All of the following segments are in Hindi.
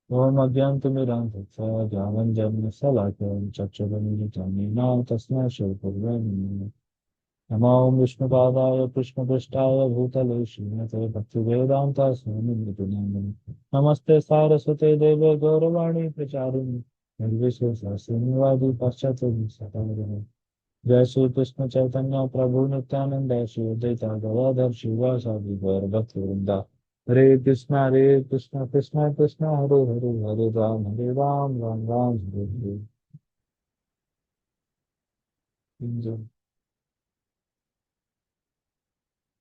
ओम अज्ञानतिमिरान्धस्य ज्ञानञ्जनशलाकया चक्षुरुन्मिलितं तस्मै श्रीगुरवे नमः। नमो विष्णुपादाय कृष्णपृष्ठाय भूतले श्रीमते भक्तिवेदान्तास्वामी नमस्ते सारस्वते देवे गौरवाणी प्रचारिणि निर्विशेषशून्यवादी पाश्चात्य जय श्री कृष्ण चैतन्य प्रभु नित्यानंद श्री अद्वैत गदाधर शिवासादि गौर भक्तवृंदा हरे कृष्ण कृष्ण कृष्ण हरे हरे हरे राम राम राम हरे हरे।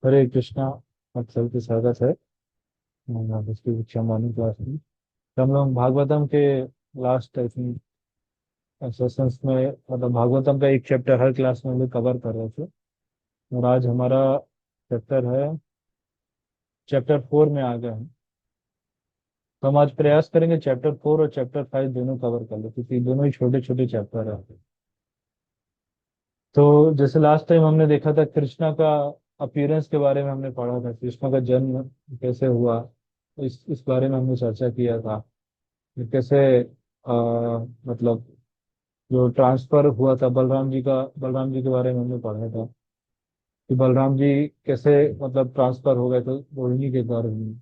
हरे कृष्णा। आप सबके स्वागत है इसकी शिक्षा मॉर्निंग क्लास में। तो हम लोग भागवतम के लास्ट आई थिंक सेशंस में मतलब भागवतम का एक चैप्टर हर क्लास में हम लोग कवर कर रहे थे। और आज हमारा चैप्टर है, चैप्टर 4 में आ गए हैं। तो हम आज प्रयास करेंगे चैप्टर 4 और चैप्टर 5 दोनों कवर कर ले, क्योंकि दोनों ही छोटे छोटे चैप्टर है। तो जैसे लास्ट टाइम हमने देखा था कृष्णा का अपीयरेंस के बारे में हमने पढ़ा था, कृष्णा का जन्म कैसे हुआ, इस बारे में हमने चर्चा किया था। कि कैसे मतलब जो ट्रांसफर हुआ था बलराम जी के बारे में हमने पढ़ा था कि बलराम जी कैसे मतलब ट्रांसफर हो गए थे रोहिणी के घर में।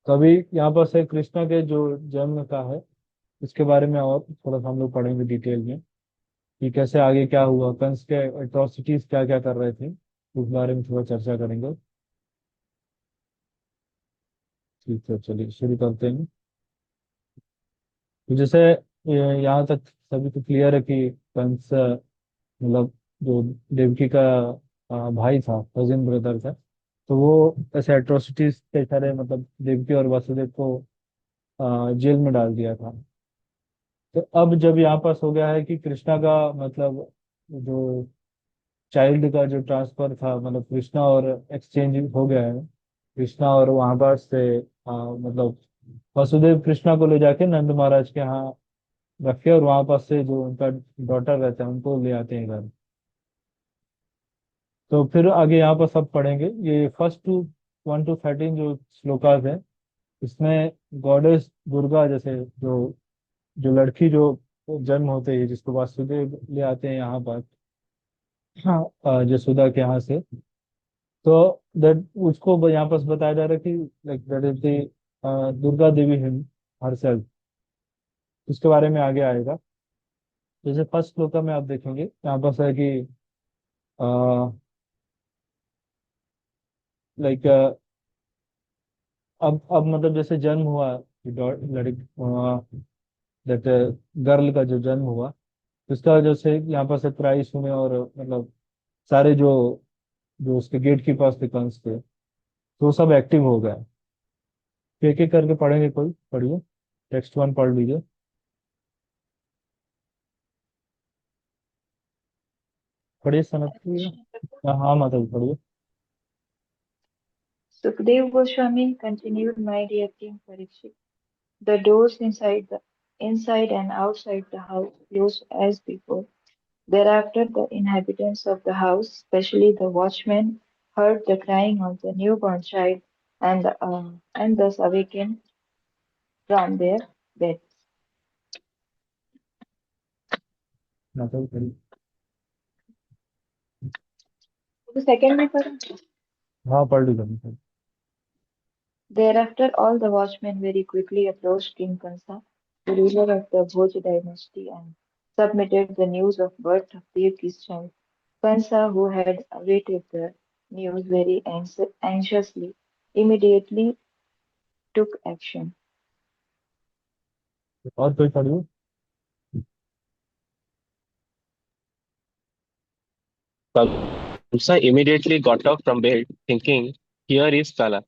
तो अभी यहाँ पर से कृष्णा के जो जन्म का है इसके बारे में और थोड़ा सा हम लोग पढ़ेंगे डिटेल में कि कैसे आगे क्या हुआ, कंस के अट्रॉसिटीज क्या क्या कर रहे थे, उस बारे में थोड़ा चर्चा करेंगे। ठीक है, चलिए शुरू करते हैं। तो जैसे यहाँ तक सभी को क्लियर है कि कंस मतलब जो देवकी का भाई था, कजिन ब्रदर था। तो वो ऐसे एट्रोसिटीज के सारे मतलब देवकी और वासुदेव को जेल में डाल दिया था। तो अब जब यहाँ पास हो गया है कि कृष्णा का मतलब जो चाइल्ड का जो ट्रांसफर था, मतलब कृष्णा और एक्सचेंज हो गया है। कृष्णा और वहां पर से मतलब वसुदेव कृष्णा को ले जाके नंद महाराज के यहाँ रखे, और वहां पर से जो उनका डॉटर रहता है उनको ले आते हैं घर। तो फिर आगे यहाँ पर सब पढ़ेंगे, ये फर्स्ट टू 1 to 13 जो श्लोकाज है इसमें गॉडेस दुर्गा जैसे जो जो लड़की जो जन्म होते ही जिसको वासुदेव ले आते हैं यहाँ पर, हाँ जसोदा के यहाँ से। तो दैट उसको यहाँ पर बताया जा रहा है कि like that is the Durga Devi him her self. उसके बारे में आगे आएगा। जैसे फर्स्ट श्लोक में आप देखेंगे यहाँ पर है कि लाइक अब मतलब जैसे जन्म हुआ कि लड़की दैट गर्ल का जो जन्म हुआ, उसका जैसे यहाँ पर से प्राइस हुए और मतलब सारे जो जो उसके गेट के पास थे कंस के, तो वो सब एक्टिव हो गए। तो एक एक करके पढ़ेंगे, कोई पढ़िए, टेक्स्ट 1 पढ़ लीजिए। पढ़िए सनत जी। Krishna Prabhu. हाँ हाँ, माता जी पढ़िए। Sukadeva Goswami continued, my dear King Parikshit. The doors inside and outside the house closed as before. Thereafter, the inhabitants of the house, especially the watchmen, heard the crying of the newborn child and thus awakened from their beds. माता जी पढ़िए। The second reference. हाँ पढ़ लीजिए माता जी। Thereafter, all the watchmen very quickly approached King Kansa, the ruler of the Bhoj dynasty, and submitted the news of birth of Devki's child. Kansa, who had awaited the news very anxiously, immediately took action. और कोई पढ़िए। Kamsa immediately got up from bed, thinking, here is Kala,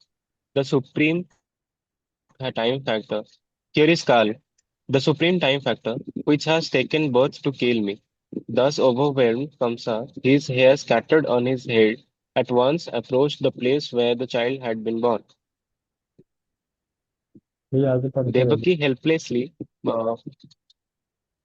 the supreme time factor. Here is Kal, the supreme time factor, which has taken birth to kill me. Thus overwhelmed, Kamsa, his hair scattered on his head, at once approached the place where the child had been born. ये आगे पढ़ते रहिए। Devaki helplessly, uh,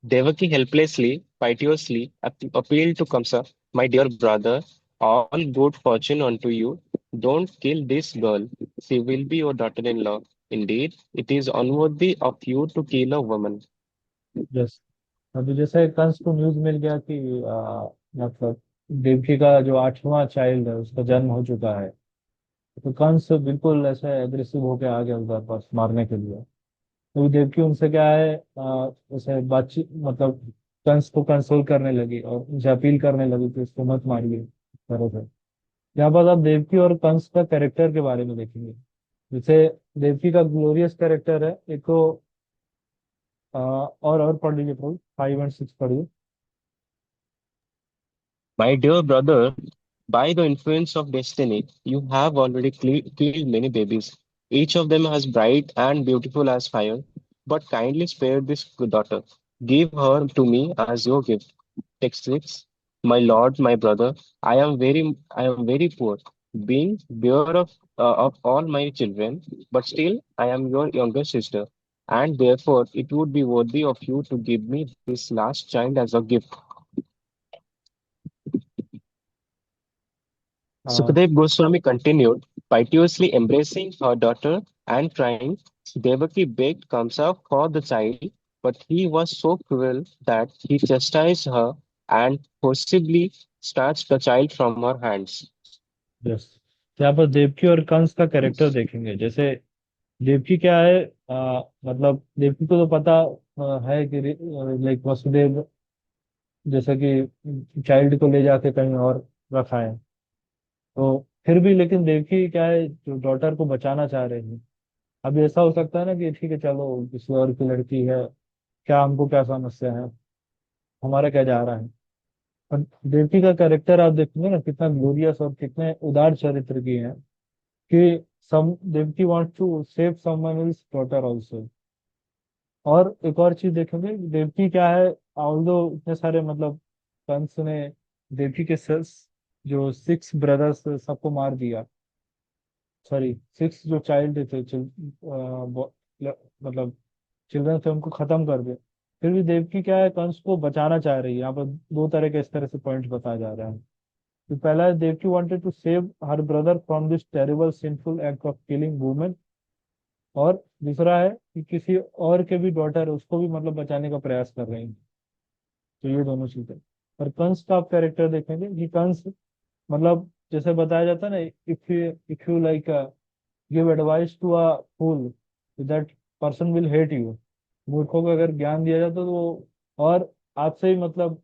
Devaki helplessly, piteously appealed to Kamsa, my dear brother, all good fortune unto you. Don't kill this girl. She will be your daughter-in-law. Indeed, it is unworthy of you to kill a woman. Yes. अभी जैसे कंस को न्यूज मिल गया कि मतलब देवकी का जो 8वां चाइल्ड है उसका जन्म हो चुका है, तो कंस बिल्कुल ऐसे एग्रेसिव होके आ गया उधर पास मारने के लिए। तो देवकी उनसे क्या है ऐसे बातचीत मतलब कंस को कंसोल करने लगी और उनसे अपील करने लगी कि उसको मत मारिए तरह से। यहाँ पर आप देवकी और कंस का कैरेक्टर के बारे में देखेंगे। जैसे देवकी का ग्लोरियस कैरेक्टर है एक तो और पढ़ लीजिए प्रभु 5 और 6 पढ़िए। My dear brother, by the influence of destiny, you have already killed many babies. Each of them as bright and beautiful as fire. But kindly spare this daughter. Give her to me as your gift. Text 6. My lord, my brother, I am very poor, being bare of all my children, but still I am your younger sister, and therefore it would be worthy of you to give me this last child as a gift. हाँ। Sukadev Goswami continued, piteously embracing her daughter and crying. Devaki begged Kamsa for the child, but he was so cruel that he chastised her and forcibly snatched the child from her hands. Yes. यहाँ पर देवकी और कंस का कैरेक्टर देखेंगे। जैसे देवकी क्या है मतलब देवकी को तो पता है कि लाइक वसुदेव जैसा कि चाइल्ड को ले जाके कहीं और रखा है, तो फिर भी लेकिन देवकी क्या है जो डॉटर को बचाना चाह रही है। अब ऐसा हो सकता है ना कि ठीक है चलो किसी और की लड़की है, क्या हमको क्या समस्या है, हमारा क्या जा रहा है। पर देवकी का कैरेक्टर आप देखेंगे ना कितना ग्लोरियस और कितने उदार चरित्र की है कि some Devaki want to save someone else daughter also. और एक और चीज देखेंगे देवकी क्या है ऑल्दो इतने सारे मतलब कंस ने देवकी के जो 6 ब्रदर्स सबको मार दिया, सॉरी 6 जो चाइल्ड थे मतलब चिल्ड्रन थे उनको खत्म कर दिया। फिर भी देवकी क्या है कंस को बचाना चाह रही है। यहाँ पर दो तरह के इस तरह से पॉइंट बताया जा रहा है कि पहला है Devaki wanted to save her brother from this terrible sinful act of killing women, और दूसरा है कि किसी और के भी डॉटर है उसको भी मतलब बचाने का प्रयास कर रही है। तो ये दोनों चीजें। और कंस का आप कैरेक्टर देखेंगे कि कंस मतलब जैसे बताया जाता है ना, if you like give advice to a fool that person will hate you. मूर्खों को अगर ज्ञान दिया जाता तो वो और आपसे ही मतलब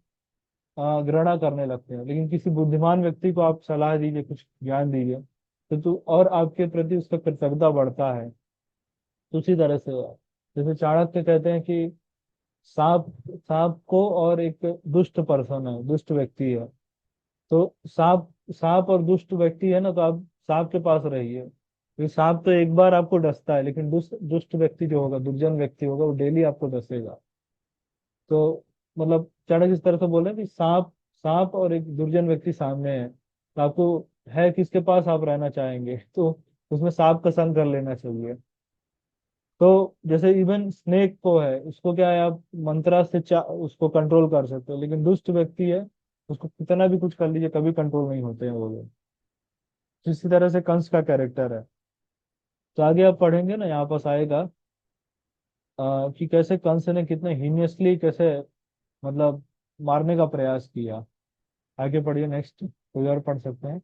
घृणा करने लगते हैं, लेकिन किसी बुद्धिमान व्यक्ति को आप सलाह दीजिए कुछ ज्ञान दीजिए तो और आपके प्रति उसका कृतज्ञता बढ़ता है। तो उसी तरह से जैसे चाणक्य कहते हैं कि सांप सांप को और एक दुष्ट पर्सन है दुष्ट व्यक्ति है, तो सांप सांप और दुष्ट व्यक्ति है ना, तो आप सांप के पास रहिए क्योंकि सांप तो एक बार आपको डसता है, लेकिन दुष्ट दुष्ट व्यक्ति जो होगा दुर्जन व्यक्ति होगा वो डेली आपको डसेगा। तो मतलब चाणक्य इस तरह से बोल रहे हैं कि सांप सांप और एक दुर्जन व्यक्ति सामने है, तो आपको है किसके पास आप रहना चाहेंगे, तो उसमें सांप का संग कर लेना चाहिए। तो जैसे इवन स्नेक को है उसको क्या है आप मंत्रा से उसको कंट्रोल कर सकते हो, लेकिन दुष्ट व्यक्ति है उसको कितना भी कुछ कर लीजिए कभी कंट्रोल नहीं होते हैं वो लोग। तो इसी तरह से कंस का कैरेक्टर है। तो आगे आप पढ़ेंगे ना यहाँ पास आएगा कि कैसे कंस ने कितने हीनियसली कैसे मतलब मारने का प्रयास किया। आगे पढ़िए नेक्स्ट कोई और पढ़ सकते हैं।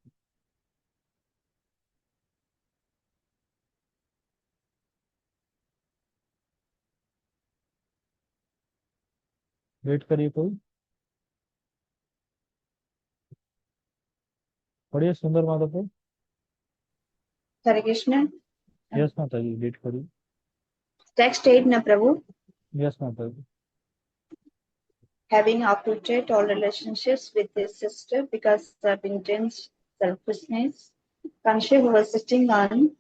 वेट करिए कोई, पढ़िए सुंदर माधव। Hare Krishna. यस माता जी वेट करिए। Text 8 na Prabhu. यस माता जी। Having uprooted all relationships with his sister because of intense selfishness, Kanshi, who was sitting on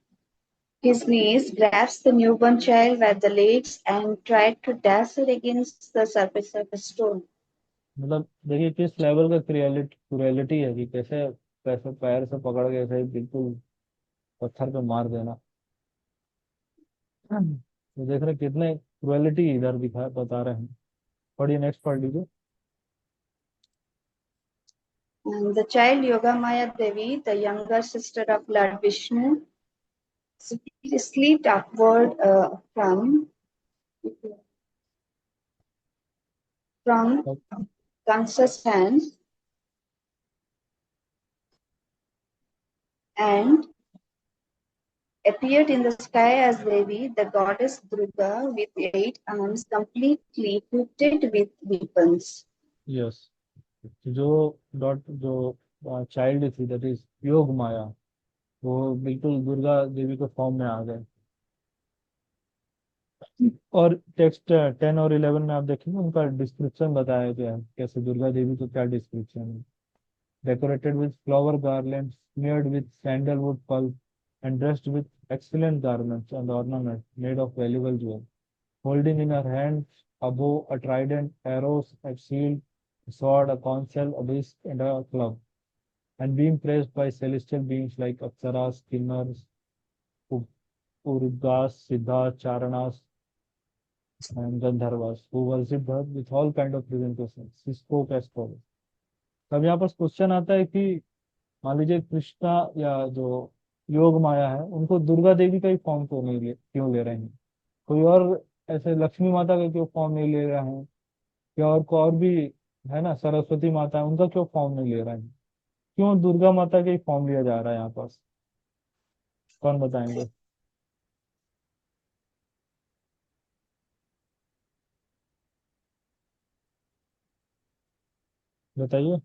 his knees, grabs the newborn child by the legs and tried to dash it against the surface of a stone. मतलब देखिए किस लेवल का क्रुएलिटी है कि कैसे कैसे पैर से पकड़ के ऐसे बिल्कुल पत्थर पे मार देना। तो देख रहे कितने क्रुएलिटी इधर दिखा बता रहे हैं। पढ़िए नेक्स्ट पढ़ लीजिए। And The child Yogamaya Devi, the younger sister of Lord Vishnu, slipped upward from Kamsa's hands and appeared in the sky as Devi, the goddess Durga, with 8 arms, completely equipped with weapons. Yes, जो चाइल्ड थी, दैट इज योग माया, वो बिल्कुल दुर्गा देवी के फॉर्म में आ गए। और टेक्स्ट 10 और 11 में आप देखेंगे उनका डिस्क्रिप्शन बताया गया है, कैसे दुर्गा देवी को क्या डिस्क्रिप्शन है। Decorated with flower garland, smeared with sandalwood pulp, and dressed with excellent garments and ornaments made of valuable jewels, holding in her hands a bow, a trident, arrows, a shield, a sword, a console, a disc, and a club, and being praised by celestial beings like Apsaras, Kinnars, Urgas, Siddhas, Charanas, and Gandharvas, who worshipped her with all kind of presentations. She spoke as follows. तब यहाँ पर क्वेश्चन आता है कि मान लीजिए कृष्णा या जो योग माया है उनको दुर्गा देवी का ही फॉर्म क्यों ले रहे हैं, कोई और ऐसे लक्ष्मी माता का क्यों फॉर्म नहीं ले रहे हैं, या और भी है ना, सरस्वती माता है, उनका क्यों फॉर्म नहीं ले रहे हैं, क्यों दुर्गा माता का ही फॉर्म लिया जा रहा है यहाँ पास? कौन बताएंगे? बताइए।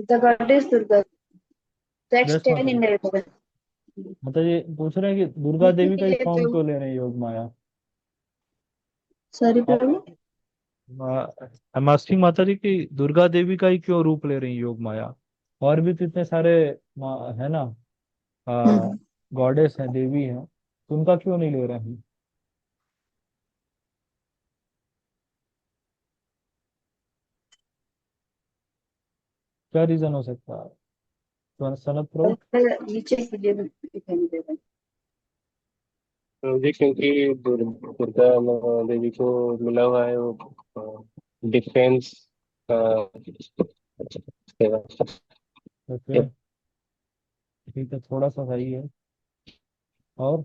The goddess Durga. Text yes 10 माता, in 11. मतलब ये पूछ रहे हैं कि दुर्गा देवी का ही फॉर्म क्यों ले रहे हैं योग माया? Sorry, Prabhu. I am asking माता जी कि दुर्गा देवी का ही क्यों रूप ले रही है योग माया? और भी तो इतने सारे है ना, गॉडेस हैं, देवी हैं, तो उनका क्यों नहीं ले रहे हैं? क्या रीजन हो सकता है? तो सनत प्रो। नीचे कीजिए, दिखाई नहीं दे रहा। जी, क्योंकि दुर्गा देवी को मिला हुआ है वो डिफेंस सेवा। ओके, ठीक है, थोड़ा सा सही है। और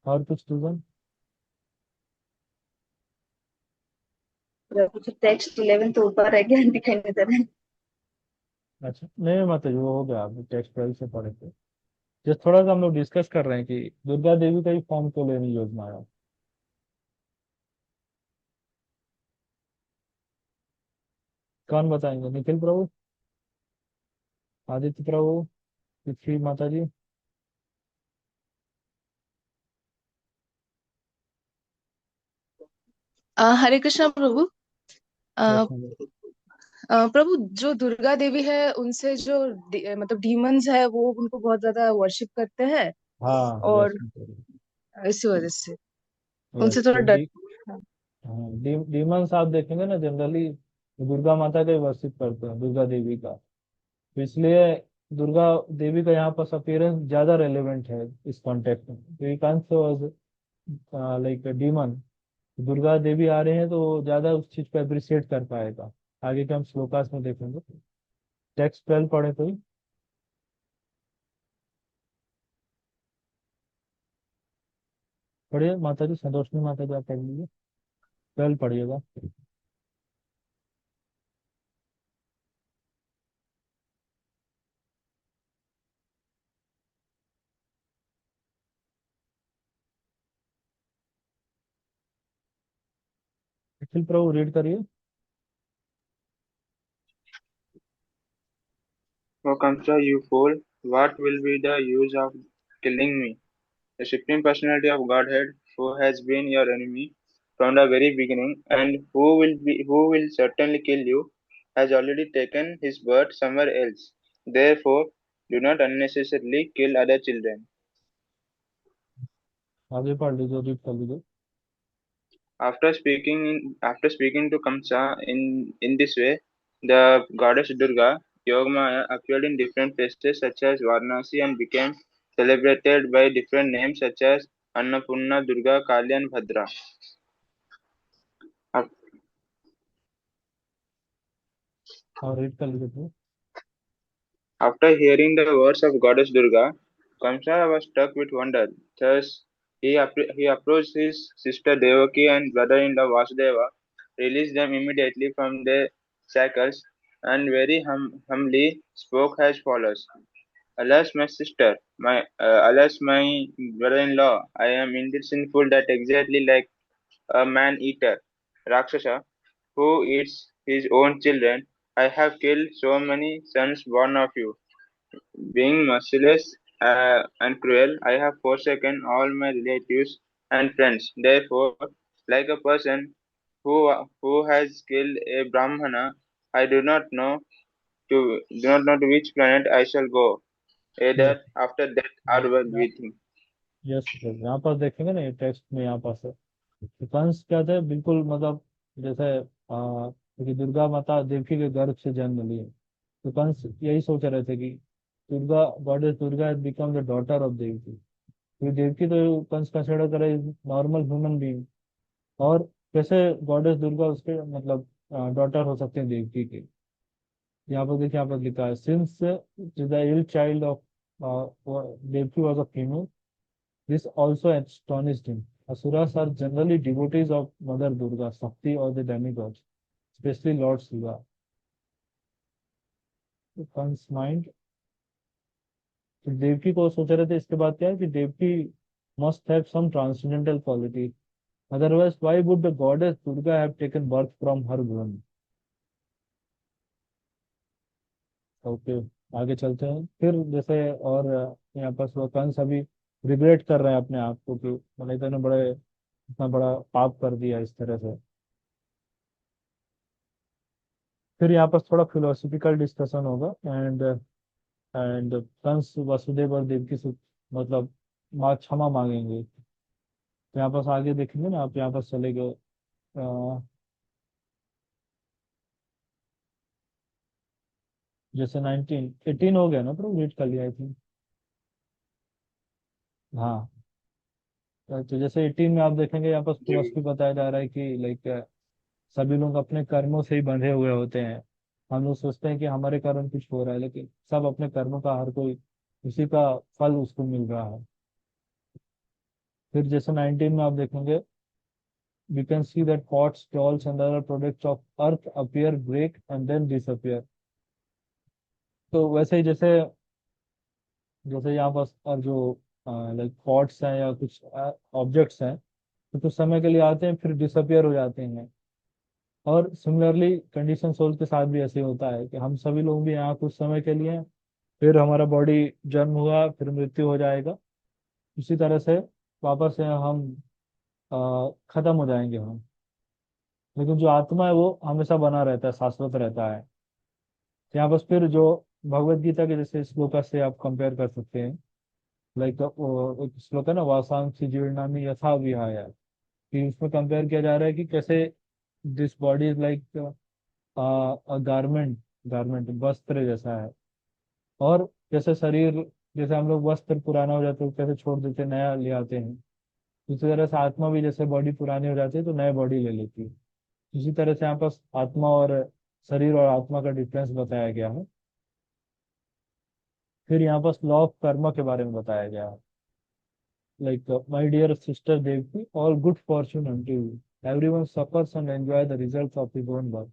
कुछ रीजन? प्रभु टेक्स्ट 11 तो ऊपर है, क्या दिखाई नहीं दे रहा। अच्छा, नहीं मतलब वो हो गया, आप टेक्स्ट 12 से पढ़े थे। जस्ट थोड़ा सा हम लोग डिस्कस कर रहे हैं कि दुर्गा देवी का ही फॉर्म क्यों लेनी योग माया। कौन बताएंगे? निखिल प्रभु, आदित्य प्रभु, पृथ्वी माता जी। हरे कृष्णा प्रभु। यस अ, मैम। प्रभु, जो दुर्गा देवी है उनसे जो मतलब डीमंस है वो उनको बहुत ज्यादा वर्शिप करते हैं, हाँ यस, और इसी वजह से यस उनसे थोड़ा डर। हाँ, डीमंस आप देखेंगे ना, जनरली दुर्गा माता का ही वर्शिप करते हैं, दुर्गा देवी का, तो इसलिए दुर्गा देवी का यहाँ पर अपीयरेंस ज्यादा रेलेवेंट है इस कॉन्टेक्स्ट में। तो एक अंश लाइक डीमन, दुर्गा देवी आ रहे हैं तो वो ज्यादा उस चीज को अप्रिशिएट कर पाएगा। आगे के हम श्लोकास में देखेंगे। टेक्स्ट 12 पढ़े कोई? पढ़िए माता जी, संतोषनी माता जी, आप पढ़ लीजिए, 12 पढ़िएगा। निखिल प्रभु रीड करिए। O Kamsa, you fool! What will be the use of killing me, the Supreme Personality of Godhead, who has been your enemy from the very beginning, and who will certainly kill you, has already taken his birth somewhere else. Therefore, do not unnecessarily kill other children. आगे पढ़ लीजिए, रीड कर लीजिए। After speaking to Kamsa in this way, the goddess Durga, Yogamaya, appeared in different places such as Varanasi and became celebrated by different names such as Annapurna, Durga, Kali, and Bhadra. Af- और रीड कर लीजिए तो। After hearing the words of Goddess Durga, Kamsa was struck with wonder. Thus, he approached his sister Devaki and brother-in-law Vasudeva, released them immediately from their shackles, and very humbly spoke as follows. Alas, my sister, alas, my brother-in-law, I am indeed sinful that exactly like a man-eater, Rakshasa, who eats his own children, I have killed so many sons born of you. Being merciless and cruel, I have forsaken all my relatives and friends. Therefore, like a person who has killed a Brahmana, I do not know to which planet I shall go, yes either after death or while breathing. Yes, यहाँ पर देखेंगे ना, ये टेक्स्ट में यहाँ पर से तो कंस क्या थे, बिल्कुल मतलब जैसे क्योंकि दुर्गा माता देवकी के गर्भ से जन्म लिए, तो कंस यही सोच रहे थे कि Durga, goddess Durga has become the daughter of Devaki, क्योंकि देवकी तो कंस कंसिडर करे नॉर्मल ह्यूमन बीइंग, और कैसे गॉडेस दुर्गा उसके मतलब डॉटर हो सकते हैं देवकी के। यहाँ पर देखिए, यहाँ पर लिखा है since the ill child of Devaki was a female, this also astonished him. Asuras are generally devotees of Mother Durga, Shakti or the demigods, especially Lord Shiva. One's mind, तो देवकी को सोच रहे थे, इसके बाद क्या है कि Devaki must have some transcendental quality. Otherwise, why would the goddess Durga have taken birth from her womb? Okay, आगे चलते हैं फिर। जैसे और यहाँ पर वो कंस अभी रिग्रेट कर रहे हैं अपने आप को कि मैंने इतने बड़े, इतना बड़ा पाप कर दिया इस तरह से। फिर यहाँ पर थोड़ा फिलोसफिकल डिस्कशन होगा, एंड कंस वसुदेव और देवकी से मतलब माँ क्षमा मांगेंगे। तो यहाँ पर आगे देखेंगे ना आप, यहाँ पर चले गए जैसे 18 हो गया ना, तो रीड कर लिया आई थिंक। हाँ, तो जैसे 18 में आप देखेंगे, यहाँ पर जी फिलोसफी बताया जा रहा है कि लाइक सभी लोग अपने कर्मों से ही बंधे हुए होते हैं। हम लोग सोचते हैं कि हमारे कर्म कुछ हो रहा है, लेकिन सब अपने कर्मों का, हर कोई उसी का फल उसको मिल रहा है। फिर जैसे 19 में आप देखेंगे, we can see that pots, dolls, and other products of earth appear, break, and then disappear. तो वैसे ही जैसे जैसे यहाँ पर और जो लाइक पॉट्स हैं या कुछ ऑब्जेक्ट्स हैं, तो कुछ समय के लिए आते हैं फिर डिसअपियर हो जाते हैं। और सिमिलरली कंडीशन सोल के साथ भी ऐसे होता है कि हम सभी लोग भी यहाँ कुछ समय के लिए हैं, फिर हमारा बॉडी जन्म हुआ, फिर मृत्यु हो जाएगा। उसी तरह से वापस से हम खत्म हो जाएंगे हम। लेकिन जो आत्मा है वो हमेशा बना रहता है, शाश्वत रहता है। यहाँ बस फिर जो भगवत गीता के जैसे श्लोक से आप कंपेयर कर सकते हैं, लाइक एक श्लोक है ना, वासांसी जीर्णानि यथा विहाय, कि उसमें कंपेयर किया जा रहा है कि कैसे this body is like garment, garment वस्त्र जैसा है। और जैसे शरीर, जैसे हम लोग वस्त्र पुराना हो जाता है तो कैसे छोड़ देते हैं, नया ले आते हैं, उसी तरह से आत्मा भी जैसे बॉडी पुरानी हो जाती है तो नया बॉडी ले लेती है। इसी तरह से यहाँ पर आत्मा और शरीर और आत्मा का डिफरेंस बताया गया है। फिर यहाँ पर लॉ ऑफ कर्म के बारे में बताया गया है, like my dear sister Devaki, all good fortune unto you. Everyone suffers and enjoy the results of his own work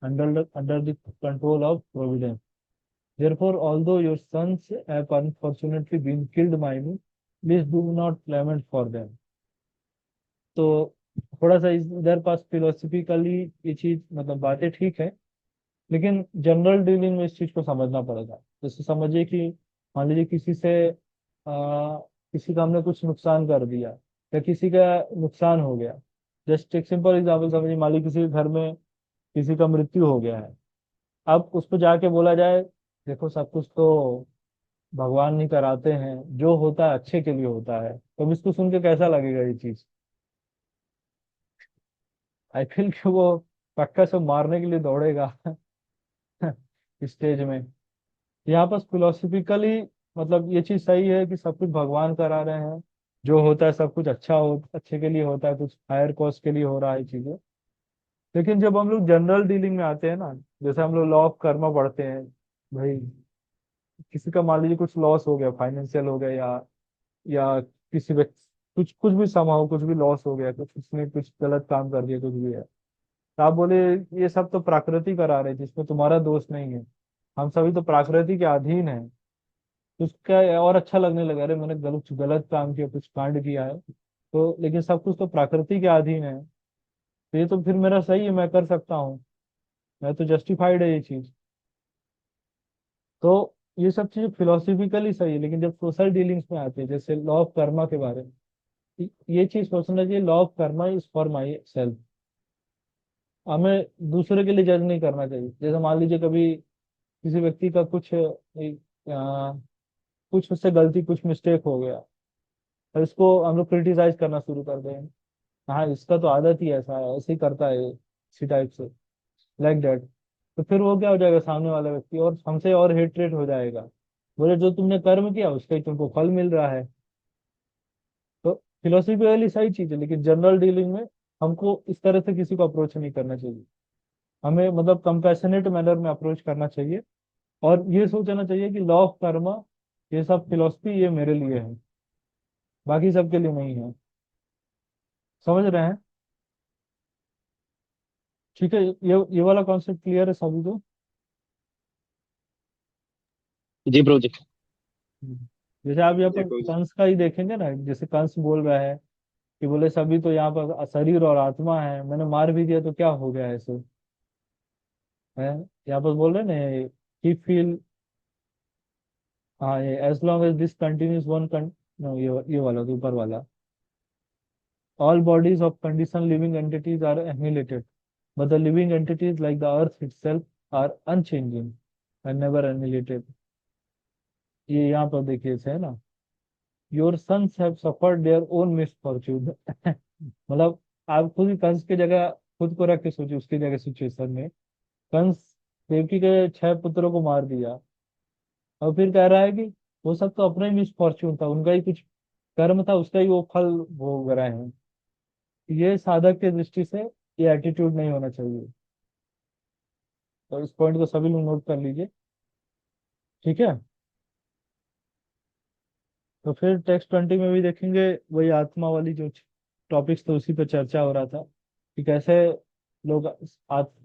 under the control of providence. Therefore, although your sons have unfortunately been killed by me, please do not lament for them. तो थोड़ा सा इधर पास फिलोसफिकली ये चीज मतलब बातें ठीक है, लेकिन जनरल डीलिंग में इस चीज को समझना पड़ेगा। जैसे समझिए कि मान लीजिए किसी का हमने कुछ नुकसान कर दिया, या किसी का नुकसान हो गया। जस्ट एक सिंपल एग्जाम्पल समझिए, मान लीजिए किसी के घर में किसी का मृत्यु हो गया है। अब उसको जाके बोला जाए, देखो सब कुछ तो भगवान नहीं कराते हैं, जो होता है अच्छे के लिए होता है, तो अब इसको सुन के कैसा लगेगा ये चीज? आई फील कि वो पक्का से मारने के लिए दौड़ेगा स्टेज में। यहाँ पर फिलोसफिकली मतलब ये चीज सही है कि सब कुछ भगवान करा रहे हैं, जो होता है सब कुछ अच्छे के लिए होता है, कुछ हायर कॉस्ट के लिए हो रहा है चीजें। लेकिन जब हम लोग जनरल डीलिंग में आते हैं ना, जैसे हम लोग लॉ ऑफ कर्मा पढ़ते हैं भाई, किसी का मान लीजिए कुछ लॉस हो गया, फाइनेंशियल हो गया, या किसी व्यक्ति कुछ कुछ भी समाओ, कुछ भी लॉस हो गया, कुछ उसने कुछ गलत काम कर दिया, कुछ भी है, तो आप बोले ये सब तो प्रकृति करा रहे जिसमें तुम्हारा दोष नहीं है, हम सभी तो प्रकृति के अधीन है। तो उसका और अच्छा लगने लगा, अरे मैंने गलत गलत काम किया, कुछ कांड किया है तो, लेकिन सब कुछ तो प्रकृति के अधीन है, तो ये तो फिर मेरा सही है, मैं कर सकता हूँ, मैं तो जस्टिफाइड है ये चीज। तो ये सब चीजें फिलोसफिकली सही है, लेकिन जब सोशल डीलिंग्स में आते हैं, जैसे लॉ ऑफ कर्मा के बारे में, ये चीज सोचना चाहिए, law of Karma is for my self. हमें दूसरे के लिए जज नहीं करना चाहिए। जैसे मान लीजिए कभी किसी व्यक्ति का कुछ उससे गलती, कुछ मिस्टेक हो गया, और इसको हम लोग क्रिटिसाइज करना शुरू कर दें, हाँ इसका तो आदत ही ऐसा है, ऐसे ही करता है इसी टाइप से, लाइक दैट। तो फिर वो क्या हो जाएगा, सामने वाला व्यक्ति और हमसे और हेट्रेट हो जाएगा, बोले जो तुमने कर्म किया उसका ही तुमको फल मिल रहा है। तो फिलोसफिकली सही चीज है, लेकिन जनरल डीलिंग में हमको इस तरह से किसी को अप्रोच नहीं करना चाहिए। हमें मतलब कंपैशनेट मैनर में अप्रोच करना चाहिए, और ये सोचना चाहिए कि लॉ ऑफ कर्मा, ये सब फिलोसफी ये मेरे लिए है, बाकी सबके लिए नहीं है। समझ रहे हैं? ठीक है, ये वाला कॉन्सेप्ट क्लियर है सभी को? जी ब्रो जी। जैसे आप यहाँ जी पर कोच। कंस का ही देखेंगे ना, जैसे कंस बोल रहा है कि बोले सभी तो यहाँ पर शरीर और आत्मा है, मैंने मार भी दिया तो क्या हो गया ऐसे, है यहाँ पर बोल रहे हैं ना, ही फील, हाँ ये as long as this continuous one no, ये वाला तो ऊपर वाला, all bodies of condition living entities are annihilated, but the living entities like the earth itself are unchanging and never annihilated। ये यहाँ पर देखिए से है ना, your sons have suffered their own misfortune. मतलब आप खुद ही कंस की जगह खुद को रख के सोचिए, उसकी जगह सिचुएशन में, कंस देवकी के 6 पुत्रों को मार दिया, और फिर कह रहा है कि वो सब तो अपना ही मिसफॉर्च्यून था, उनका ही कुछ कर्म था, उसका ही वो फल भोग रहे हैं। ये साधक की दृष्टि से ये एटीट्यूड नहीं होना चाहिए। तो इस पॉइंट को सभी लोग नोट कर लीजिए, ठीक है। तो फिर टेक्स्ट 20 में भी देखेंगे वही आत्मा वाली जो टॉपिक्स थे, उसी पे चर्चा हो रहा था कि कैसे लोग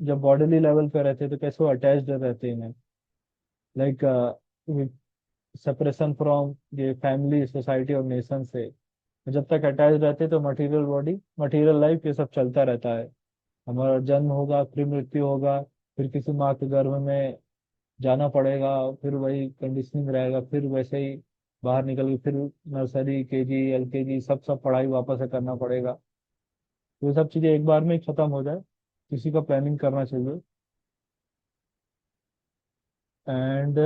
जब बॉडीली लेवल पे रहते हैं तो कैसे वो अटैच्ड रहते हैं, लाइक सेपरेशन फ्रॉम ये फैमिली, सोसाइटी और नेशन से। जब तक अटैच रहते तो मटेरियल बॉडी, मटेरियल लाइफ ये सब चलता रहता है, हमारा जन्म होगा, फिर मृत्यु होगा, फिर किसी माँ के गर्भ में जाना पड़ेगा, फिर वही कंडीशनिंग रहेगा, फिर वैसे ही बाहर निकल के फिर नर्सरी, केजी, एलकेजी, सब सब पढ़ाई वापस से करना पड़ेगा। तो ये सब चीजें एक बार में ही खत्म हो जाए, किसी का प्लानिंग करना चाहिए। एंड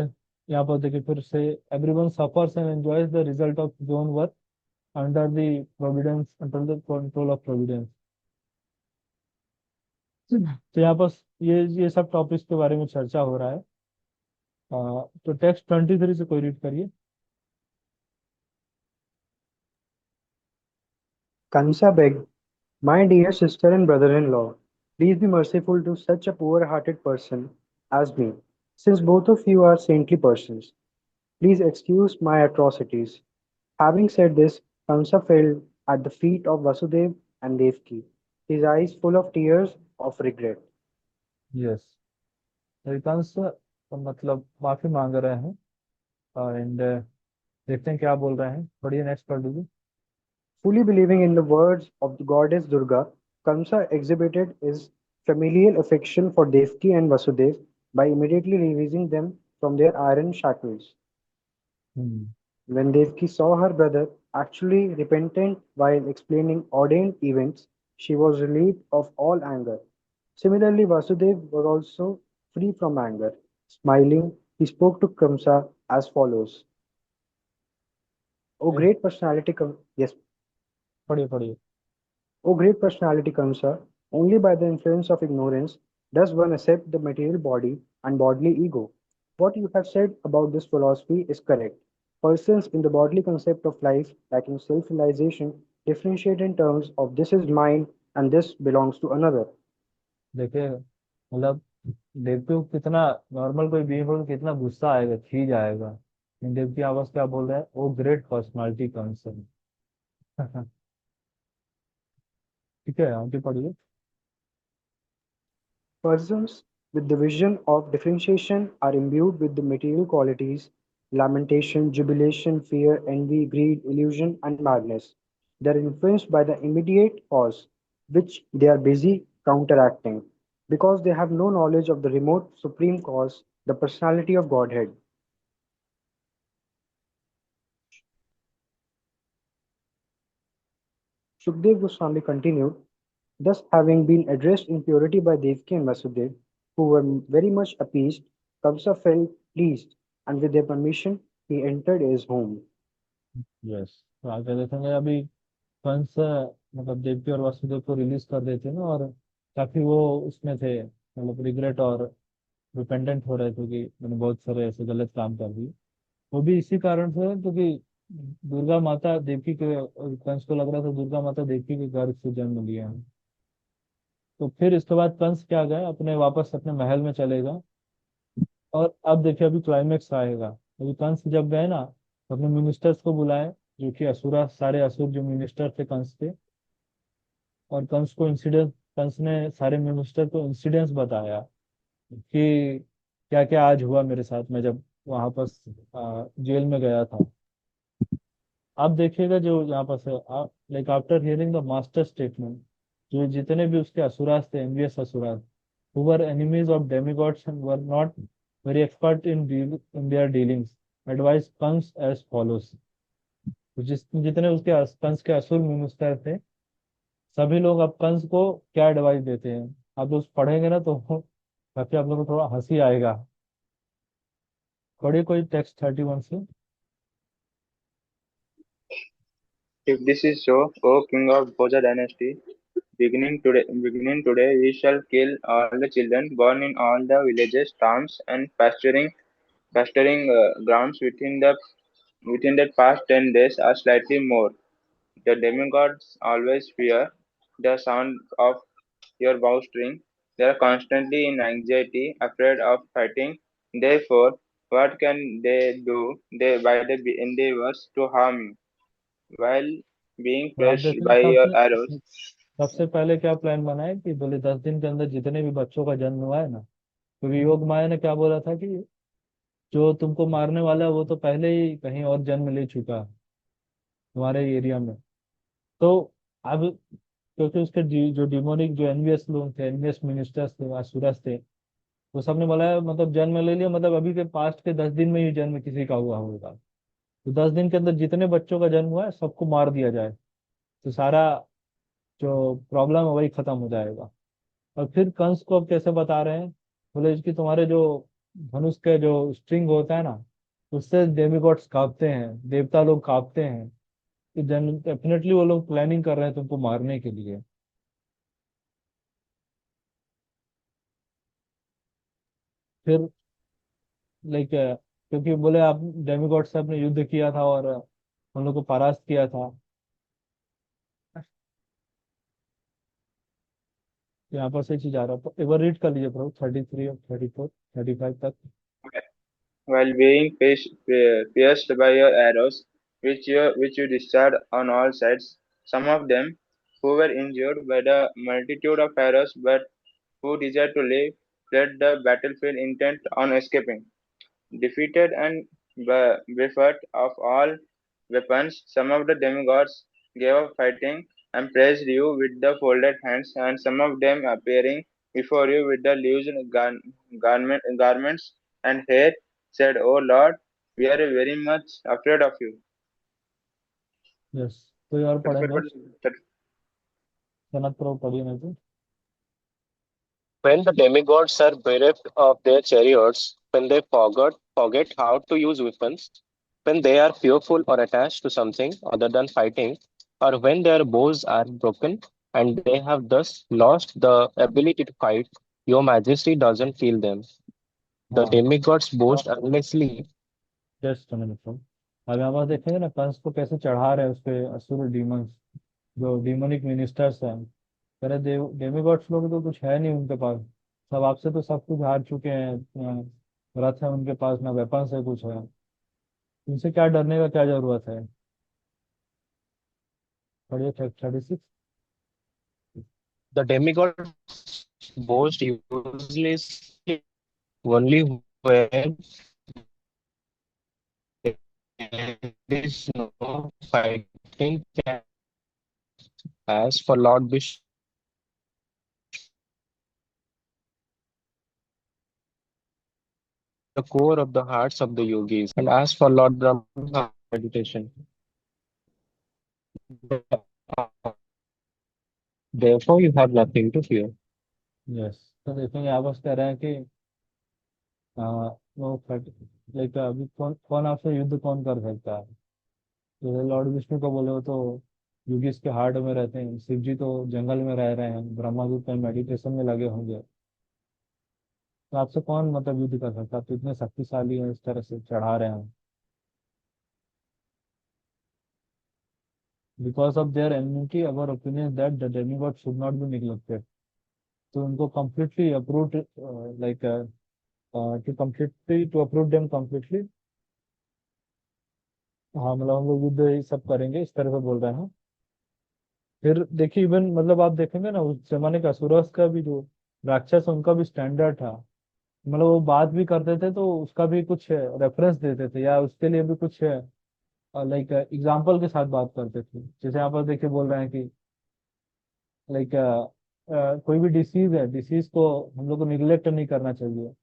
यहाँ पर देखिए फिर से, everyone suffers and enjoys the result of zone work under the Providence, under the control of Providence. तो यहाँ पर ये सब टॉपिक्स के बारे में चर्चा हो रहा है। तो टेक्स्ट 23 से कोई रीड करिए। Kansa begged, "My dear sister and brother-in-law, please be merciful to such a poor-hearted person as me, since both of you are saintly persons. Please excuse my atrocities." Having said this, Kamsa fell at the feet of Vasudev and Devki, his eyes full of tears of regret. Yes, अधिकांश मतलब माफी मांग रहे हैं, एंड देखते हैं क्या बोल रहे हैं, पढ़िए, नेक्स्ट पढ़ लीजिए। Fully believing in the words of the goddess Durga, Kamsa exhibited his familial affection for Devki and Vasudev by immediately releasing them from their iron shackles. Hmm. When Devki saw her brother actually repentant while explaining ordained events, she was relieved of all anger. Similarly, Vasudev was also free from anger. Smiling, he spoke to Kamsa as follows: O great personality, yes, पढ़िए पढ़िए। O great personality Kamsa, only by the influence of ignorance does one accept the material body and bodily ego. What you have said about this philosophy is correct. Persons in the bodily concept of life, lacking self-realization, differentiate in terms of this is mine and this belongs to another. देखिए मतलब देवती को कितना, नॉर्मल कोई बीइंग को कितना गुस्सा आएगा, खींच आएगा, लेकिन देवती आवाज क्या बोल रहा है, ओ ग्रेट पर्सनालिटी कंसर्न। ठीक है, आगे पढ़िए। Persons with the vision of differentiation are imbued with the material qualities lamentation, jubilation, fear, envy, greed, illusion, and madness. They are influenced by the immediate cause, which they are busy counteracting, because they have no knowledge of the remote supreme cause, the personality of Godhead. Sukdev Goswami continued, thus having been addressed in purity by Devaki and Vasudev, who were very much appeased, Kamsa felt pleased, and with their permission he entered his home. Yes, तो आगे देखेंगे अभी कंस मतलब देवकी और वासुदेव को रिलीज कर देते हैं ना, और काफी वो उसमें थे, मतलब रिग्रेट और रिपेंडेंट हो रहे थे कि मैंने बहुत सारे ऐसे गलत काम कर दिए। वो भी इसी कारण से क्योंकि दुर्गा माता देवकी के, कंस को लग रहा था दुर्गा माता देवकी के गर्भ से जन्म लिया है। तो फिर इसके बाद कंस क्या गया, अपने वापस अपने महल में चलेगा। और अब देखिए अभी क्लाइमेक्स आएगा। अभी कंस जब गए ना, तो अपने मिनिस्टर्स को बुलाए, जो कि असुरा, सारे असुर जो मिनिस्टर थे कंस के। और कंस ने सारे मिनिस्टर को इंसिडेंट्स बताया कि क्या क्या आज हुआ मेरे साथ, मैं जब वहां पर जेल में गया था। आप देखिएगा जो यहाँ पर से, like after hearing the master statement, जो जितने भी उसके असुरास थे, envious asuras, who were enemies of demigods and were not very expert in their dealings, advice comes as follows। तो जितने उसके कंस के असुर मिनिस्टर थे, सभी लोग अब कंस को क्या एडवाइस देते हैं, आप लोग पढ़ेंगे ना तो काफी आप लोगों को थोड़ा हंसी आएगा। पढ़िए कोई टेक्स्ट 31 से। If this is so, O king of Bhoja dynasty, beginning today, we shall kill all the children born in all the villages, towns, and pasturing grounds within the past 10 days, or slightly more. The demigods always fear the sound of your bowstring. They are constantly in anxiety, afraid of fighting. Therefore, what can they do? By the endeavors to harm you, while being और आप pressed देखें by your सबसे arrows. सबसे पहले क्या प्लान बनाए कि बोले 10 दिन के अंदर जितने भी बच्चों का जन्म हुआ है ना, क्योंकि योग माया ने क्या बोला था कि जो तुमको मारने वाला है वो तो पहले ही कहीं और जन्म ले चुका है, तुम्हारे एरिया में। तो अब क्योंकि उसके जो डिमोनिक, जो एनवीएस लोग थे, एनवीएस मिनिस्टर्स थे, असुरस थे, वो सबने बोला मतलब जन्म ले लिया, मतलब अभी के पास्ट के 10 दिन में ही जन्म किसी का हुआ होगा, तो 10 दिन के अंदर जितने बच्चों का जन्म हुआ है सबको मार दिया जाए, तो सारा जो प्रॉब्लम है वही खत्म हो जाएगा। और फिर कंस को अब कैसे बता रहे हैं, बोले कि तुम्हारे जो धनुष के जो स्ट्रिंग होता है ना, उससे डेमिगॉड्स कांपते हैं, देवता लोग कांपते हैं, कि डेफिनेटली वो लोग प्लानिंग कर रहे हैं तुमको मारने के लिए। फिर लाइक क्योंकि बोले आप डेमिगॉड से आपने युद्ध किया था और हम लोग को परास्त किया था। यहाँ पर से चीज आ रहा था, एक बार रीड कर लीजिए प्रभु, 33 और 34 35 तक। While being pierced by your arrows, which you discharged on all sides. Some of them, who were injured by the multitude of arrows, but who desired to live, fled the battlefield intent on escaping. Defeated and bereft of all weapons, some of the demigods gave up fighting and praised you with the folded hands, and some of them appearing before you with the loose garments and hair said, "O Lord, we are very much afraid of you." Yes, कोई और पढ़ेंगे? 35, सनत प्रभु पढ़िए नहीं तो। When the demigods are bereft of their chariots, when they forget how to use weapons, when they are fearful or attached to something other than fighting, or when their bows are broken and they have thus lost the ability to fight, your majesty doesn't feel them. The हाँ, demigods boast endlessly. Just minute प्रभु, अब यहाँ पर देखेंगे ना कंस को कैसे चढ़ा रहे हैं उसके असुर डीमंस, जो डीमोनिक मिनिस्टर्स हैं। कह रहे डेमिगॉड्स लोग तो कुछ है नहीं उनके पास, सब आपसे तो सब कुछ हार चुके हैं, रथ है उनके पास, ना वेपन्स है कुछ है, उनसे क्या डरने का क्या जरूरत है। पढ़िए 36। The demigods boast uselessly only when there is no fighting. As for Lord Vishnu, the core of the hearts of the yogis, and as for Lord Brahma, meditation. Therefore, you have nothing to fear. Yes, तो देखेंगे आप बस कह रहे हैं कि आ, वो लाइक अभी कौन कौन आपसे युद्ध कौन कर सकता है। जैसे लॉर्ड विष्णु को बोले हो तो योगीज के हार्ट में रहते हैं, शिव जी तो जंगल में रह रहे हैं, ब्रह्मा जी तो मेडिटेशन में लगे होंगे, तो आपसे कौन मतलब युद्ध कर सकता है। आप तो इतने शक्तिशाली हैं, इस तरह से चढ़ा रहे हैं। Because of their enmity our opinion that the demigod should not be neglected. तो उनको completely approve, like to completely to approve them completely. हाँ मतलब हम लोग युद्ध ये सब करेंगे, इस तरह से बोल रहे हैं। फिर देखिए इवन मतलब आप देखेंगे ना उस जमाने का असुरस का भी जो राक्षस है, उनका भी स्टैंडर्ड था। मतलब वो बात भी करते थे तो उसका भी कुछ रेफरेंस देते थे, या उसके लिए भी कुछ लाइक एग्जाम्पल के साथ बात करते थे। जैसे यहाँ पर देखिए बोल रहे हैं कि लाइक कोई भी डिसीज है, डिसीज को हम लोग को निग्लेक्ट नहीं करना चाहिए।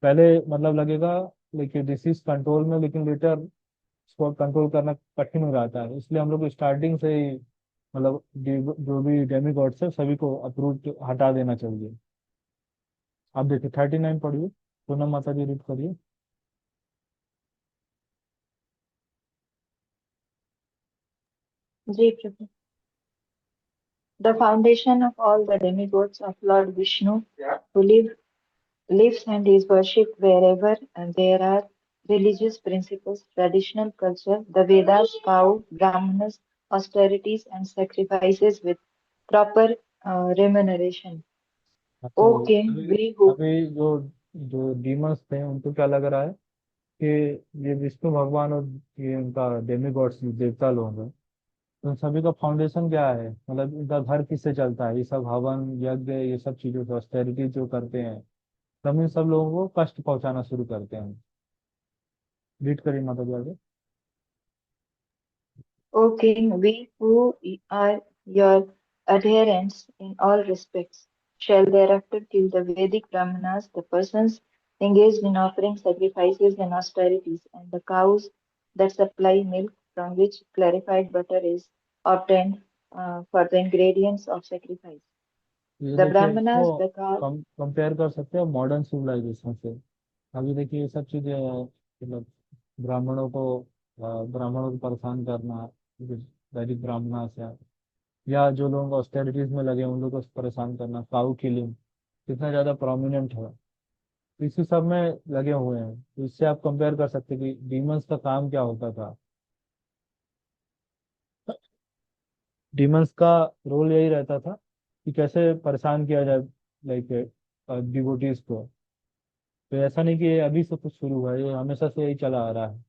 पहले मतलब लगेगा लेकिन डिसीज कंट्रोल में, लेकिन लेटर उसको कंट्रोल करना कठिन हो जाता है। इसलिए हम लोग स्टार्टिंग से ही मतलब जो भी डेमिगॉड्स है सभी को अप्रूव हटा देना चाहिए। आप देखिए 39 पढ़िए, पूनम माता जी रीड करिए। जी प्रभु। The foundation of all the demigods of Lord Vishnu, who lives and is worshipped wherever there are religious principles, traditional culture, the Vedas, cow, brahmanas, austerities, and sacrifices with proper remuneration. हाँ, O तो king, अभी we who अभी जो जो डीमंस थे उनको क्या लग रहा है कि ये विष्णु भगवान और ये उनका डेमिगॉड्स देवता लोग हैं, तो उन सभी का फाउंडेशन क्या है, मतलब इनका घर किससे चलता है। ये सब हवन यज्ञ ये सब चीजों से ऑस्टेरिटी जो करते हैं, तब इन सब लोगों को कष्ट पहुंचाना शुरू करते हैं। रीड करिए माता जी आगे। O king, we who are your adherents in all respects, shall thereafter kill the Vedic Brahmanas, the persons engaged in offering sacrifices and austerities, and the cows that supply milk from which clarified butter is obtained for the ingredients of sacrifice. ये The देखिए Brahmanas, इसको the cow, कंपेयर कर सकते हैं मॉडर्न सिविलाइजेशन से। अभी देखिए ये सब चीजें मतलब ब्राह्मणों को ब्राह्मणों को परेशान करना, वैदिक ब्राह्मण से, या जो लोग ऑस्टेरिटीज में लगे हैं, उन लोगों को परेशान करना, काऊ किलिंग कितना ज्यादा प्रोमिनेंट है, तो इसी सब में लगे हुए हैं। तो इससे आप कंपेयर कर सकते हैं कि डीमंस का काम क्या होता था। डीमंस का रोल यही रहता था कि कैसे परेशान किया जाए लाइक डिवोटीज को। तो ऐसा नहीं कि ये अभी से कुछ शुरू हुआ है, ये हमेशा से यही चला आ रहा है।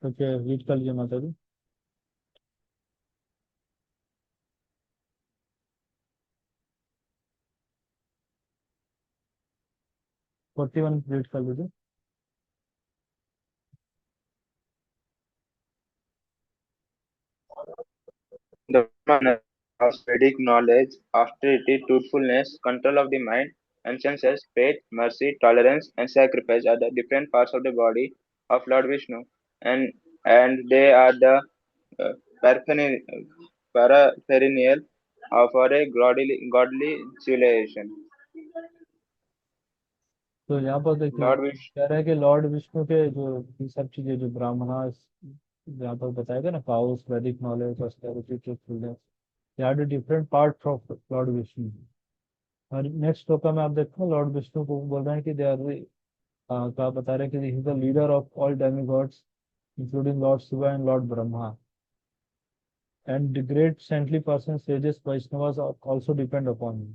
तो क्या रीड कर लीजिए माता जी। 41 रीड कर लीजिए। The manner of Vedic knowledge, austerity, truthfulness, control of the mind and senses, faith, mercy, tolerance, and sacrifice are the different parts of the body of Lord Vishnu, and they are the uh, paraphernalia paraphernalia of our godly civilization. तो यहाँ पर देखिए Lord Vishnu. कह रहे हैं कि लॉर्ड विष्णु के जो ये सब चीजें जो ब्राह्मणा यहाँ पर बताया गया ना, काउस, वैदिक knowledge, austerity, truthfulness, they are the different part of Lord Vishnu. और नेक्स्ट श्लोक में आप देखो लॉर्ड विष्णु को बोल रहे हैं कि दे आर का बता रहे हैं कि he is the leader of all demigods including Lord Shiva and Lord Brahma and the great saintly person sages Vaishnavas also depend upon him.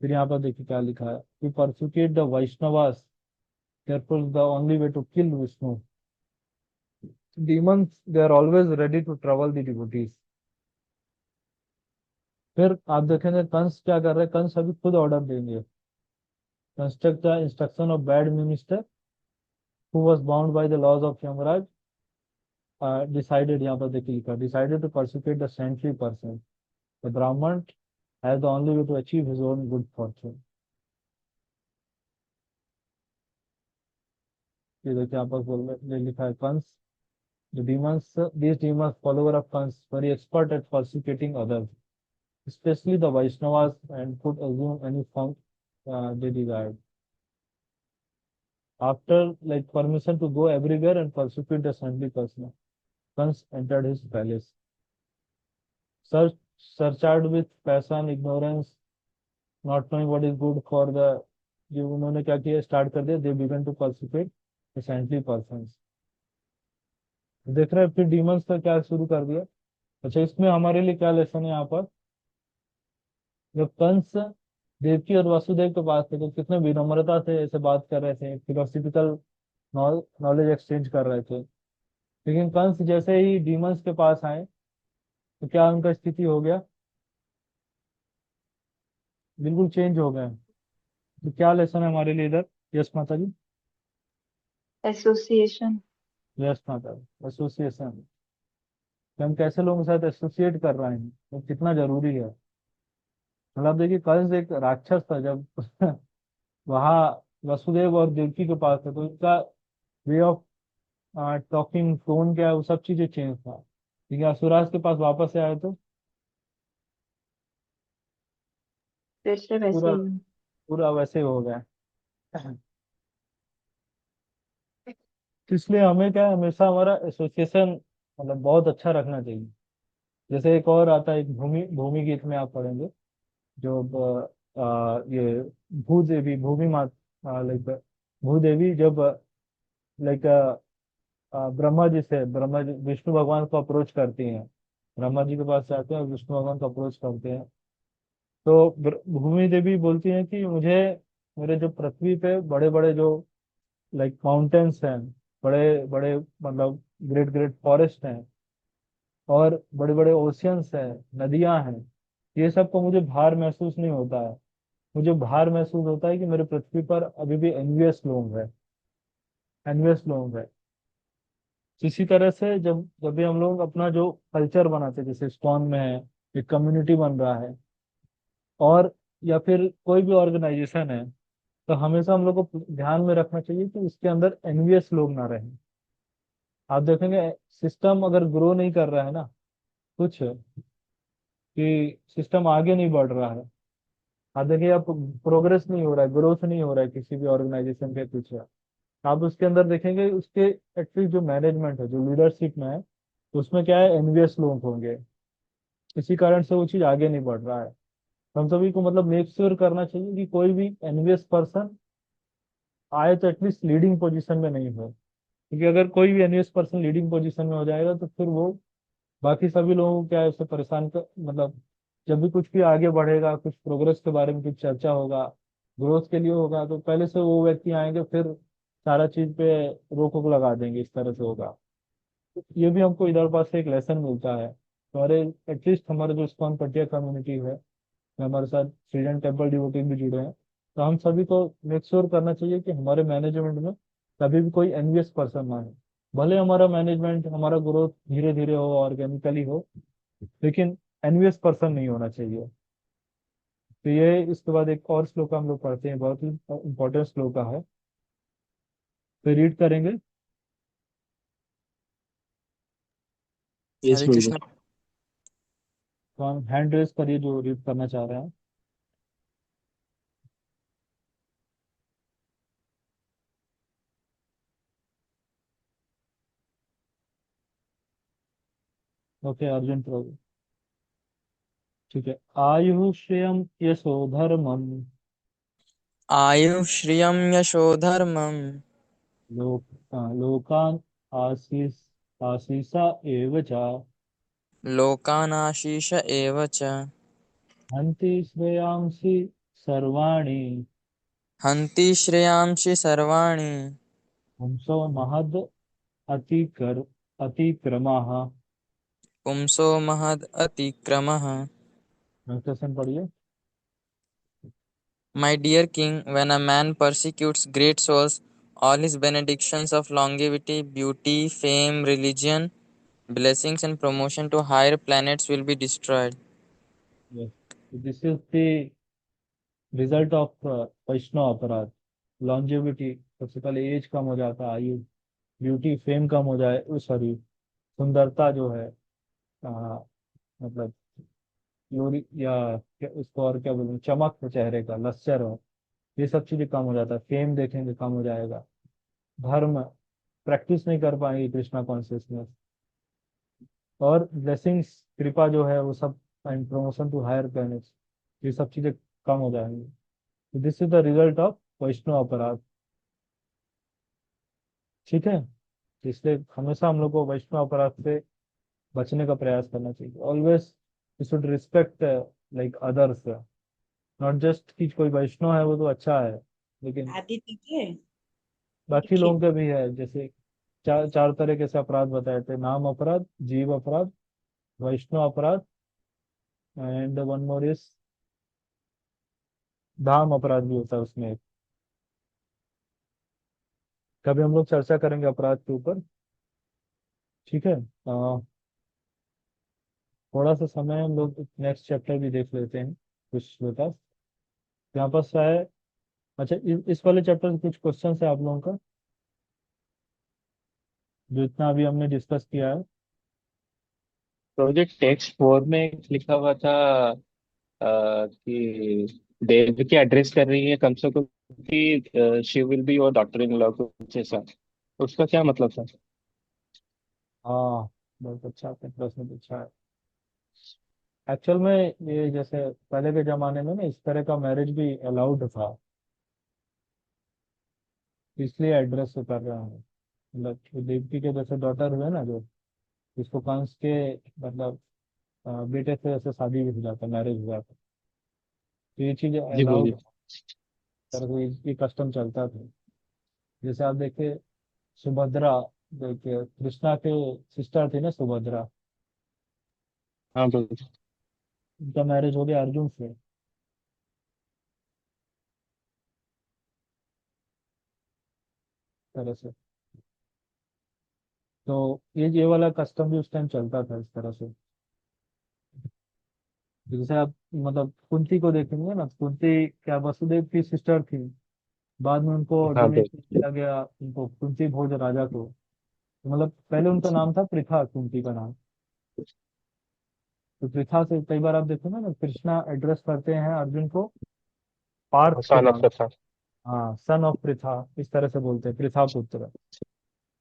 फिर यहाँ पर देखिए क्या लिखा है कि persecute the Vaishnavas therefore the only way to kill Vishnu। Demons they are always ready to trouble the devotees। फिर आप देखेंगे कंस क्या कर रहे हैं, कंस अभी खुद ऑर्डर देंगे। Construct the instruction of bad minister who was bound by the laws of Yamraj decided, यहाँ पर देखिए लिखा decided to persecute the saintly person the Brahman has the only way to achieve his own good fortune. ये देखिए यहाँ पर लिखा है Kans the demons these demons follower of Kans very expert at persecuting others especially the Vaishnavas and could assume any form they desired after like permission to go everywhere and persecute the saintly person Kans entered his palace Search, surcharged with passion ignorance not knowing what is good for the जो उन्होंने क्या किया स्टार्ट कर दिया they began to persecute the saintly persons। देख रहे हैं फिर डीमंस का क्या शुरू कर दिया। अच्छा इसमें हमारे लिए क्या लेसन है यहाँ पर, जब कंस देवकी और वासुदेव के पास थे तो कितने विनम्रता से ऐसे बात कर रहे थे, फिलोसफिकल नॉलेज एक्सचेंज कर रहे थे। लेकिन कंस जैसे ही डीमंस के पास आए तो क्या उनका स्थिति हो गया, बिल्कुल चेंज हो गए। तो क्या लेसन है हमारे लिए इधर। यस माता जी। association, यस माता जी, एसोसिएशन कि हम कैसे लोगों के साथ एसोसिएट कर रहे हैं तो कितना जरूरी है। मतलब देखिए कंस एक राक्षस था जब वहाँ वसुदेव और देवकी के पास था तो इनका वे ऑफ टॉकिंग टोन क्या है वो सब चीजें चेंज था। ठीक है असुराज के पास वापस से आए तो फिर से वैसे पूरा ही। पूरा वैसे हो गया। तो इसलिए हमें क्या है, हमेशा हमारा एसोसिएशन मतलब बहुत अच्छा रखना चाहिए। जैसे एक और आता है एक भूमि भूमि गीत में आप पढ़ेंगे जो ये भूदेवी भूमि मात लाइक भूदेवी जब लाइक ब्रह्मा जी से ब्रह्मा जी विष्णु भगवान को अप्रोच करती हैं, ब्रह्मा जी के पास जाते हैं और विष्णु भगवान को अप्रोच करते हैं तो भूमि देवी बोलती हैं कि मुझे मेरे जो पृथ्वी पे बड़े बड़े जो लाइक माउंटेन्स हैं, बड़े बड़े मतलब ग्रेट ग्रेट फॉरेस्ट हैं और बड़े बड़े ओशियंस हैं, नदियां हैं, ये सब को मुझे भार महसूस नहीं होता है। मुझे भार महसूस होता है कि मेरे पृथ्वी पर अभी भी एनवियस लोग हैं, एनवियस लोग हैं। इसी तरह से जब जब भी हम लोग अपना जो कल्चर बनाते हैं जैसे स्कॉन में है, एक कम्युनिटी बन रहा है और या फिर कोई भी ऑर्गेनाइजेशन है तो हमेशा हम लोग को ध्यान में रखना चाहिए कि इसके अंदर एनवियस लोग ना रहें। आप देखेंगे सिस्टम अगर ग्रो नहीं कर रहा है ना कुछ कि सिस्टम आगे नहीं बढ़ रहा है, आप देखिए आप प्रोग्रेस नहीं हो रहा है, ग्रोथ नहीं हो रहा है किसी भी ऑर्गेनाइजेशन के पीछे, आप उसके अंदर देखेंगे उसके एटलीस्ट जो मैनेजमेंट है जो लीडरशिप में है तो उसमें क्या है एनवियस लोग होंगे, इसी कारण से वो चीज आगे नहीं बढ़ रहा है। तो हम सभी को मतलब मेक श्योर करना चाहिए कि कोई भी एनवियस पर्सन आए तो एटलीस्ट लीडिंग पोजीशन में नहीं हो, क्योंकि अगर कोई भी एनवियस पर्सन लीडिंग पोजीशन में हो जाएगा तो फिर वो बाकी सभी लोगों को क्या है उससे परेशान कर मतलब जब भी कुछ भी आगे बढ़ेगा कुछ प्रोग्रेस के बारे में कुछ चर्चा होगा ग्रोथ के लिए होगा तो पहले से वो व्यक्ति आएंगे फिर सारा चीज पे रोक वोक लगा देंगे, इस तरह से होगा। तो ये भी हमको इधर पास से एक लेसन मिलता है। तो हमारे एटलीस्ट हमारे जो स्कॉन पटिया कम्युनिटी है हमारे साथ फ्रीडम टेम्पल डिवोटी भी जुड़े हैं तो हम सभी को मेक श्योर करना चाहिए कि हमारे मैनेजमेंट में कभी भी कोई एनवियस पर्सन ना है। भले हमारा मैनेजमेंट हमारा ग्रोथ धीरे धीरे हो ऑर्गेनिकली हो लेकिन एनवियस पर्सन नहीं होना चाहिए। तो ये इसके बाद एक और श्लोक हम लोग पढ़ते हैं, बहुत ही इंपॉर्टेंट श्लोक है, तो रीड करेंगे। Yes, हरे Guruji. कृष्णा। तो हम हैंड रेस करिए जो रीड करना चाह रहे हैं। ओके अर्जुन प्रभु, ठीक है। आयु श्रेयम यशो धर्मम आयुः श्रियं यशो धर्मं लोकान् आशीष आशीषा एव च लोकानाशीष एव च हन्ति श्रेयांसि सर्वाणि हन्ति श्रेयांसि सर्वाणि पुंसो महद् अतिक्रमः। पुंसो महद् अतिक्रमः। ट्रांसलेशन पढ़िए। My dear king, when a man persecutes great souls, all his benedictions of longevity, beauty, fame, religion, blessings, and promotion to higher planets will be destroyed. Yes. This is the result of Vaishnava aparadh. Longevity, सबसे पहले एज कम हो जाता है, आयु, ब्यूटी, फेम कम हो जाए, सॉरी सुंदरता जो है, मतलब ग्लोरी या उसको और क्या बोलूं, चमक हो चेहरे का, लश्चर हो, ये सब चीजें कम हो जाता है। फेम देखेंगे कम हो जाएगा। धर्म, प्रैक्टिस नहीं कर पाएंगे कृष्णा कॉन्शियसनेस। और ब्लेसिंग्स, कृपा जो है वो सब, and promotion to higher planets, ये सब चीजें कम हो जाएंगी। This is the result of Vaishnava aparadh. ठीक है, इसलिए हमेशा हम लोग को वैष्णव अपराध से बचने का प्रयास करना चाहिए। Always you should respect like others, not just कि कोई वैष्णव है वो तो अच्छा है, लेकिन बाकी लोगों के भी है। जैसे चार तरह के से अपराध बताए थे, नाम अपराध, जीव अपराध, वैष्णव अपराध, एंड वन मोर इज धाम अपराध भी होता है उसमें। कभी हम लोग चर्चा करेंगे अपराध के ऊपर। ठीक है, थोड़ा सा समय हम लोग नेक्स्ट चैप्टर भी देख लेते हैं कुछ बता यहाँ पर है। अच्छा, इस वाले चैप्टर से कुछ क्वेश्चन है आप लोगों का, जो इतना अभी हमने डिस्कस किया है। प्रोजेक्ट टेक्स्ट 4 में एक लिखा हुआ था कि देव की एड्रेस कर रही है कम से कम कि she will be your daughter in law, कुछ ऐसा। उसका क्या मतलब था? हाँ, बहुत अच्छा आपने प्रश्न पूछा है। एक्चुअल में ये जैसे पहले के जमाने में ना इस तरह का मैरिज भी अलाउड था, इसलिए एड्रेस से कर रहा हूँ। मतलब जो देवकी के जैसे डॉटर हुए ना, जो इसको कंस के मतलब बेटे से जैसे शादी भी हो जाता, मैरिज हो जाता, तो ये चीज जी अलाउड, बोलिए। तरह से ये कस्टम चलता था। जैसे आप देखिए सुभद्रा, देखिए कृष्णा के सिस्टर थी ना सुभद्रा, हाँ बोलिए। उनका मैरिज हो गया अर्जुन से। तरह से तो ये वाला कस्टम भी उस टाइम चलता था इस तरह से। जैसे आप मतलब कुंती को देखेंगे ना, कुंती क्या वसुदेव की सिस्टर थी, बाद में उनको हाँ डोनेट बोलिए। किया गया उनको कुंती भोज राजा को। तो मतलब पहले उनका नाम था पृथा, कुंती का नाम। तो पृथा से कई बार आप देखो ना कृष्णा एड्रेस करते हैं अर्जुन को पार्थ के सन ऑफ नाम। था। हाँ, सन ऑफ पृथा, इस तरह से बोलते हैं, पृथा पुत्र।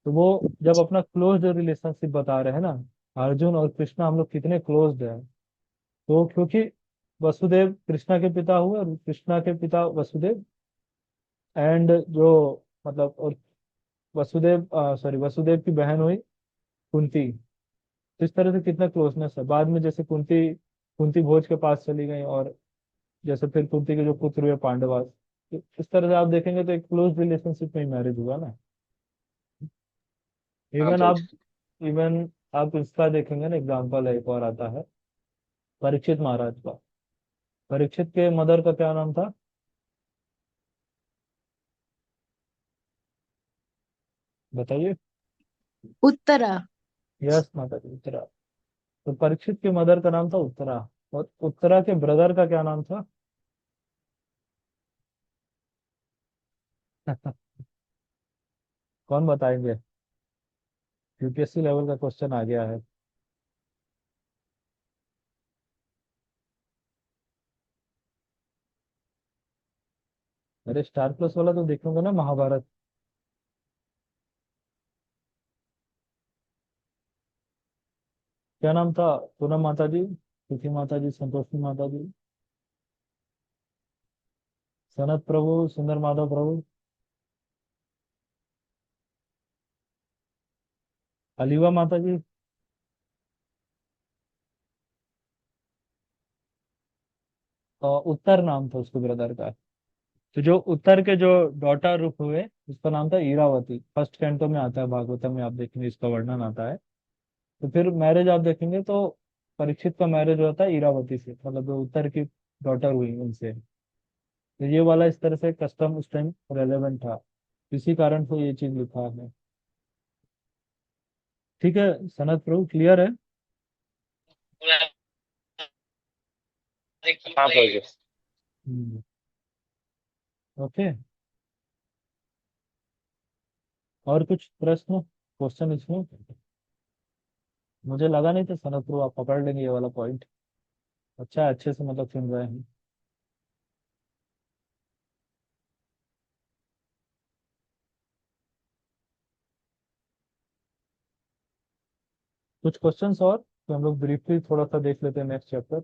तो वो जब अपना क्लोज रिलेशनशिप बता रहे हैं ना, अर्जुन और कृष्णा हम लोग कितने क्लोज हैं, तो क्योंकि वसुदेव कृष्णा के पिता हुए और कृष्णा के पिता वसुदेव, एंड जो मतलब और वसुदेव सॉरी वसुदेव की बहन हुई कुंती। तो इस तरह से कितना क्लोजनेस है। बाद में जैसे कुंती कुंती भोज के पास चली गई, और जैसे फिर कुंती के जो पुत्र हुए पांडवास, तो इस तरह से आप देखेंगे तो एक क्लोज रिलेशनशिप में ही मैरिज हुआ ना। हाँ इवन आप बोलिए। इवन आप इसका देखेंगे ना, एग्जाम्पल एक और आता है परीक्षित महाराज का। परीक्षित के मदर का क्या नाम था, बताइए। उत्तरा। यस माता जी, उत्तरा। तो परीक्षित के मदर का नाम था उत्तरा, और उत्तरा के ब्रदर का क्या नाम था? कौन बताएंगे? यूपीएससी लेवल का क्वेश्चन आ गया है। अरे स्टार प्लस वाला तो देखोगे ना, महाभारत। क्या नाम था? पूनम माता जी, तिथि माता जी, संतोषी माता जी, सनत प्रभु, सुंदर माधव प्रभु, अलीवा माता जी। उत्तर नाम था उसके ब्रदर का। तो जो उत्तर के जो डॉटर हुए उसका नाम था ईरावती। फर्स्ट कैंटो में आता है, भागवतम में आप देखेंगे इसका वर्णन आता है। तो फिर मैरिज आप देखेंगे तो परीक्षित का मैरिज होता है ईरावती से, मतलब जो उत्तर की डॉटर हुई उनसे। तो ये वाला इस तरह से कस्टम उस टाइम रेलेवेंट था, इसी कारण से ये चीज लिखा है। ठीक है सनत प्रभु, क्लियर है? हाँ प्रभु। ओके। और कुछ प्रश्न, क्वेश्चन इसमें? मुझे लगा नहीं था सनत प्रभु आप पकड़ लेंगे ये वाला पॉइंट। अच्छा है, अच्छे से मतलब सुन रहे हैं। कुछ क्वेश्चंस और तो हम लोग ब्रीफली थोड़ा सा देख लेते हैं नेक्स्ट चैप्टर।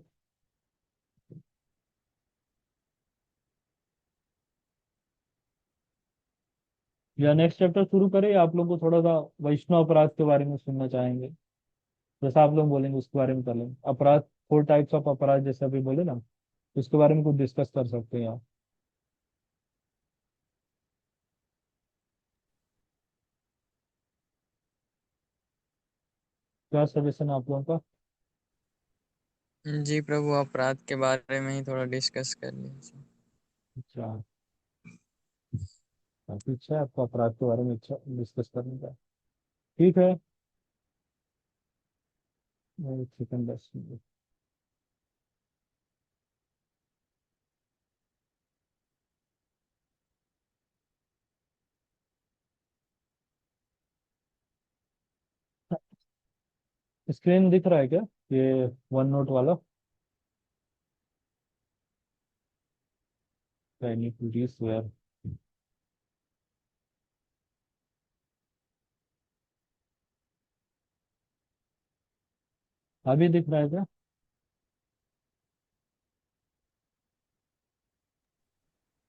या नेक्स्ट चैप्टर शुरू करें, या आप लोग को थोड़ा सा वैष्णव अपराध के बारे में सुनना चाहेंगे? जैसा आप लोग बोलेंगे उसके बारे में कर लेंगे। अपराध, 4 टाइप्स ऑफ अपराध जैसे अभी बोले ना, उसके बारे में कुछ डिस्कस कर सकते हैं आप। क्या सजेशन है आप लोगों का? जी प्रभु, अपराध के बारे में ही थोड़ा डिस्कस कर लीजिए। अच्छा, काफी अच्छा है आपको अपराध के बारे में अच्छा डिस्कस करने का। ठीक है, एक सेकंड बस। स्क्रीन दिख रहा है क्या, ये वन नोट वाला? I need to re-swear. अभी दिख रहा है क्या?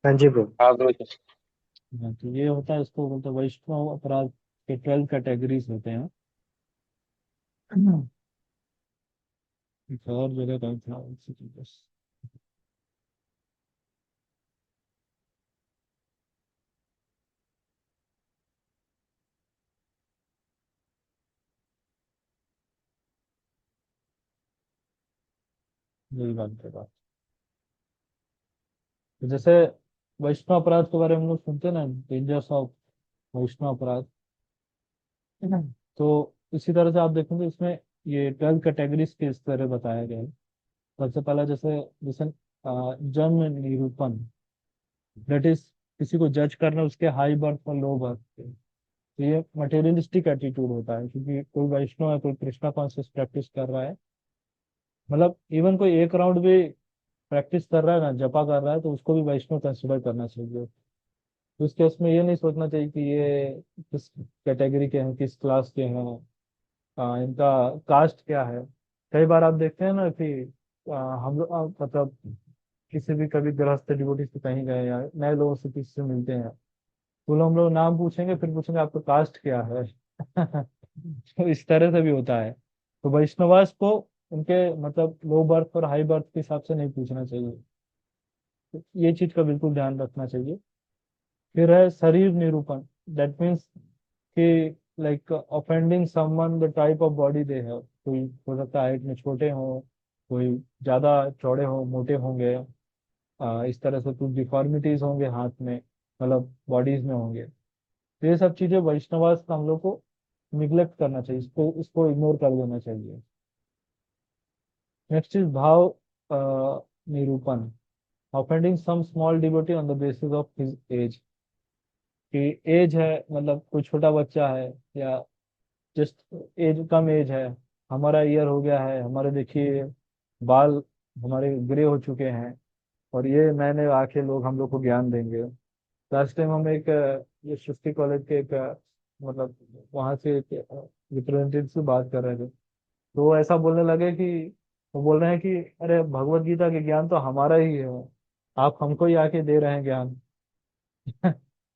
हाँ जी ब्रो। हाँ प्रभु। हाँ, तो ये होता है, इसको बोलते हैं वैष्णव अपराध के 12 कैटेगरीज होते हैं। एक और जगह का था इसी की बस। यही बात है बात। तो जैसे वैष्णव अपराध के बारे में हम लोग सुनते हैं ना, डेंजर्स ऑफ वैष्णव अपराध, है ना? तो इसी तरह से आप देखेंगे इसमें ये 12 कैटेगरीज के इस तरह बताया गया है। सबसे पहला जैसे जैसे जन्म निरूपण, दैट इज किसी को जज करना उसके हाई बर्थ और लो बर्थ पे। तो ये मटेरियलिस्टिक एटीट्यूड होता है, क्योंकि कोई वैष्णव है, कोई कृष्णा कॉन्शियस प्रैक्टिस कर रहा है, मतलब इवन कोई एक राउंड भी प्रैक्टिस कर रहा है ना, जपा कर रहा है, तो उसको भी वैष्णव कंसिडर करना चाहिए। तो इस केस में ये नहीं सोचना चाहिए कि ये किस कैटेगरी के हैं, किस क्लास के हैं, इनका कास्ट क्या है। कई बार आप देखते हैं ना कि हम लोग मतलब किसी भी कभी गृहस्थ डिवोटी से कहीं गए या नए लोगों से किसी से मिलते हैं, तो हम लोग नाम पूछेंगे, फिर पूछेंगे आपका कास्ट क्या है। तो इस तरह से भी होता है। तो वैष्णवास को उनके मतलब लो बर्थ और हाई बर्थ के हिसाब से नहीं पूछना चाहिए। तो ये चीज का बिल्कुल ध्यान रखना चाहिए। फिर है शरीर निरूपण, दैट मीन्स कि like offending someone the type of body दे है। कोई हो सकता है हाइट में छोटे हो, कोई ज्यादा चौड़े हो, मोटे होंगे, इस तरह से कुछ डिफॉर्मिटीज होंगे हाथ में, मतलब बॉडीज में होंगे। तो ये सब चीजें वैष्णवास का हम लोग को निग्लेक्ट करना चाहिए, इसको इग्नोर कर देना चाहिए। नेक्स्ट इज भाव निरूपण, offending some small devotee on the basis of his age. कि एज है, मतलब कोई छोटा बच्चा है, या जस्ट एज, कम एज है, हमारा ईयर हो गया है, हमारे देखिए बाल हमारे ग्रे हो चुके हैं, और ये नए नए आके लोग हम लोग को ज्ञान देंगे। लास्ट टाइम हम एक ये सृष्टि कॉलेज के एक मतलब वहां से एक रिप्रेजेंटेटिव से बात कर रहे थे, तो वो ऐसा बोलने लगे कि वो बोल रहे हैं कि अरे भगवत गीता के ज्ञान तो हमारा ही है, आप हमको ही आके दे रहे हैं ज्ञान।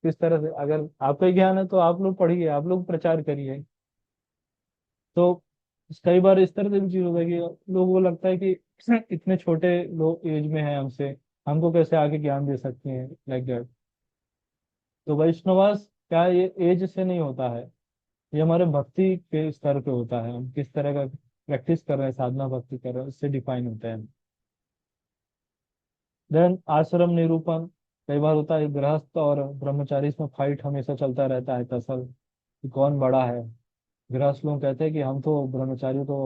किस तरह से, अगर आपका ही ज्ञान है तो आप लोग पढ़िए, आप लोग प्रचार करिए। तो कई बार इस तरह से भी चीज होता है कि लोगों को लगता है कि इतने छोटे लोग एज में हैं हमसे, हमको कैसे आगे ज्ञान दे सकते हैं, लाइक दैट। तो वैष्णवास क्या ये एज से नहीं होता है, ये हमारे भक्ति के स्तर पे होता है, हम किस तरह का प्रैक्टिस कर रहे हैं, साधना भक्ति कर रहे हैं, उससे डिफाइन होता है। देन आश्रम निरूपण। कई बार होता है गृहस्थ और ब्रह्मचारी में फाइट हमेशा चलता रहता है, तसल कि कौन बड़ा है। गृहस्थ लोग कहते हैं कि हम तो ब्रह्मचारी तो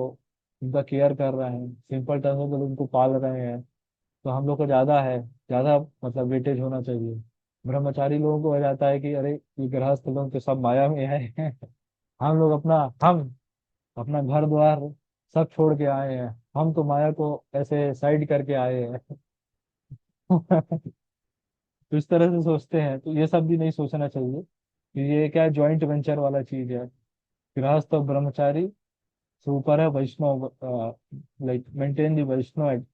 उनका केयर कर रहे हैं, सिंपल टर्म में तो उनको पाल रहे हैं, तो हम लोग का ज्यादा है, ज्यादा मतलब वेटेज होना चाहिए। ब्रह्मचारी लोगों को हो जाता है कि अरे ये गृहस्थ लोग तो सब माया में है। हम लोग हम अपना घर द्वार सब छोड़ के आए हैं, हम तो माया को ऐसे साइड करके आए हैं। तो इस तरह से सोचते हैं, तो ये सब भी नहीं सोचना चाहिए कि ये क्या जॉइंट वेंचर वाला चीज है। गृहस्थ और ब्रह्मचारी से ऊपर है Vaishnava, like maintain the Vaishnava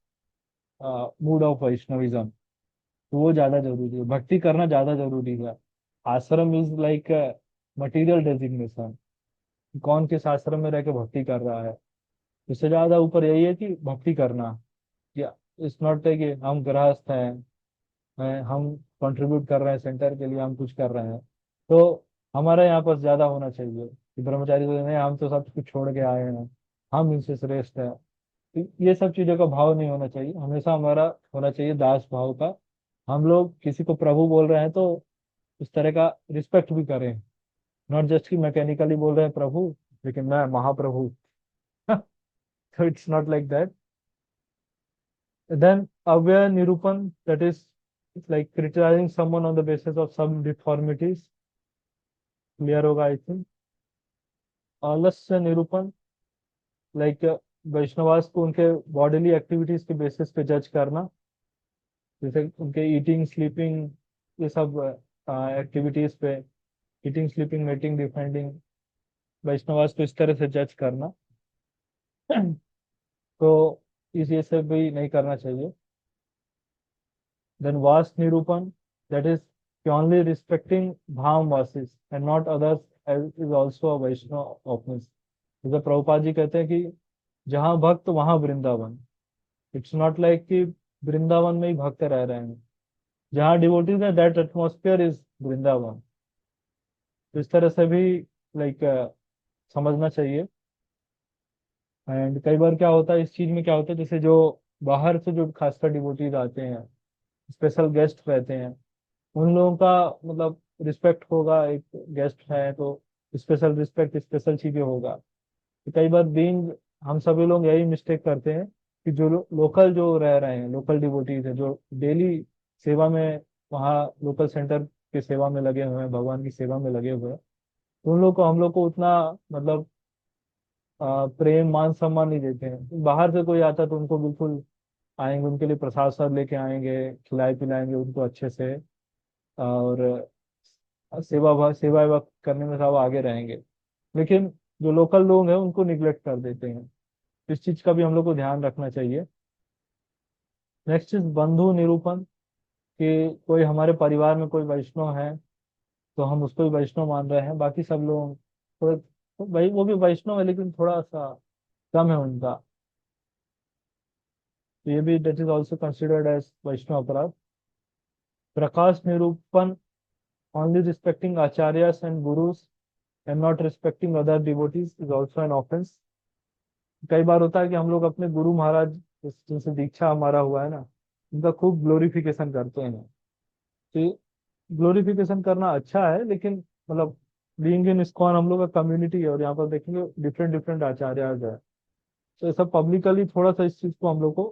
mood of Vaishnavism. तो वो ज्यादा जरूरी है, भक्ति करना ज्यादा जरूरी है। आश्रम इज लाइक मटेरियल डेजिग्नेशन, कौन किस आश्रम में रह के भक्ति कर रहा है। इससे ज्यादा ऊपर यही है कि भक्ति करना, या इट्स नॉट है कि हम गृहस्थ हैं, हम कंट्रीब्यूट कर रहे हैं सेंटर के लिए, हम कुछ कर रहे हैं, तो हमारा यहाँ पर ज्यादा होना चाहिए कि ब्रह्मचारी तो नहीं, हम तो सब कुछ छोड़ के आए हैं, हम इनसे श्रेष्ठ है। तो ये सब चीजों का भाव नहीं होना चाहिए, हमेशा हमारा होना चाहिए दास भाव का। हम लोग किसी को प्रभु बोल रहे हैं तो उस तरह का रिस्पेक्ट भी करें, नॉट जस्ट कि मैकेनिकली बोल रहे हैं प्रभु लेकिन मैं महाप्रभु। तो it's not like that. Then अव्यय निरूपण, that is like criticising someone on the basis of some deformities. Clear होगा आई थिंक। आलस्य निरूपण, लाइक वैष्णवास को उनके बॉडीली एक्टिविटीज के बेसिस पे जज करना, जैसे उनके ईटिंग स्लीपिंग, ये सब एक्टिविटीज पे, eating sleeping meeting defending, Vaishnavas को इस तरह से जज करना। तो इस ये सब भी नहीं करना चाहिए। देन वास निरूपण, दैट इज प्योरली रिस्पेक्टिंग धाम वासिस and not others is also a Vaishnava offence. जैसे प्रभुपाद जी कहते हैं कि जहाँ भक्त वहां वृंदावन। इट्स नॉट लाइक कि वृंदावन में ही भक्त रह रहे हैं, जहाँ डिवोटीज है दैट एटमोस्फियर इज वृंदावन। तो इस तरह से भी लाइक समझना चाहिए। एंड कई बार क्या होता है, इस चीज में क्या होता है, जैसे जो बाहर से जो खासकर डिवोटीज आते हैं, स्पेशल गेस्ट रहते हैं, उन लोगों का मतलब रिस्पेक्ट होगा, एक गेस्ट है तो स्पेशल रिस्पेक्ट, स्पेशल चीजें होगा। तो कई बार बीइंग, हम सभी लोग यही मिस्टेक करते हैं कि जो लोकल जो रह रहे हैं, लोकल डिवोटीज है जो डेली सेवा में, वहाँ लोकल सेंटर के सेवा में लगे हुए हैं, भगवान की सेवा में लगे हुए हैं, तो उन लोग को हम लोग को उतना मतलब प्रेम मान सम्मान नहीं देते हैं। बाहर से कोई आता है तो उनको बिल्कुल आएंगे, उनके लिए प्रसाद सब लेके आएंगे, खिलाए पिलाएंगे उनको अच्छे से, और सेवा वेवा करने में सब आगे रहेंगे। लेकिन जो लोकल लोग हैं उनको निग्लेक्ट कर देते हैं। इस चीज का भी हम लोग को ध्यान रखना चाहिए। नेक्स्ट इज बंधु निरूपण, कि कोई हमारे परिवार में कोई वैष्णव है तो हम उसको भी वैष्णव मान रहे हैं, बाकी सब लोग थोड़े तो भाई वो भी वैष्णव है लेकिन थोड़ा सा कम है उनका, तो ये भी that is also considered as Vaishnava aparadh. प्रकाश निरूपण, ओनली रिस्पेक्टिंग आचार्यस and gurus and not respecting other devotees is also an offence. कई बार होता है कि हम लोग अपने गुरु महाराज जिनसे दीक्षा हमारा हुआ है ना, उनका खूब ग्लोरिफिकेशन करते हैं। तो ग्लोरिफिकेशन करना अच्छा है, लेकिन मतलब बीइंग इन इस्कॉन हम लोग का कम्युनिटी है और यहाँ पर देखेंगे डिफरेंट डिफरेंट आचार्य है, तो ये सब पब्लिकली थोड़ा सा इस चीज को हम लोग को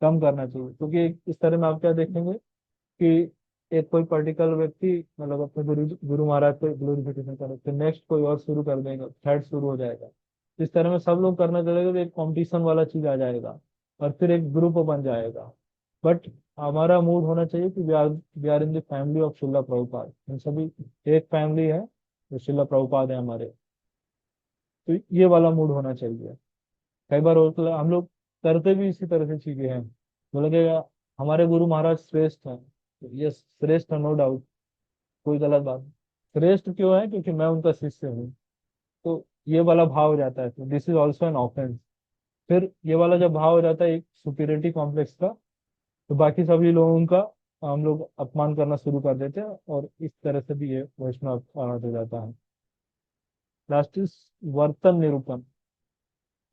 कम करना चाहिए। क्योंकि इस तरह में आप क्या देखेंगे कि एक कोई पर्टिकुलर व्यक्ति मतलब अपने गुरु गुरु महाराज को ग्लोरिफिकेशन करे, फिर नेक्स्ट कोई और शुरू कर देगा, थर्ड शुरू हो जाएगा। इस तरह में सब लोग करना चलेगा तो एक कंपटीशन वाला चीज आ जाएगा और फिर एक ग्रुप बन जाएगा। बट हमारा मूड होना चाहिए कि we are in the family of Srila Prabhupada, हम सभी एक फैमिली है, जो शिला प्रभुपाद है हमारे। तो ये वाला मूड होना चाहिए। कई बार हम लोग करते भी इसी तरह से चीजें हैं, बोलेंगे हमारे गुरु महाराज श्रेष्ठ हैं, ये श्रेष्ठ है, नो डाउट, कोई गलत बात नहीं। श्रेष्ठ क्यों है? क्योंकि मैं उनका शिष्य हूँ। तो ये वाला भाव हो जाता है, तो this is also an offence. फिर ये वाला जब भाव हो जाता है एक सुपीरियरिटी कॉम्प्लेक्स का, तो बाकी सभी लोगों का हम लोग अपमान करना शुरू कर देते हैं, और इस तरह से भी ये वैष्णव अपराध हो जाता है। लास्ट इज वर्तन निरूपण।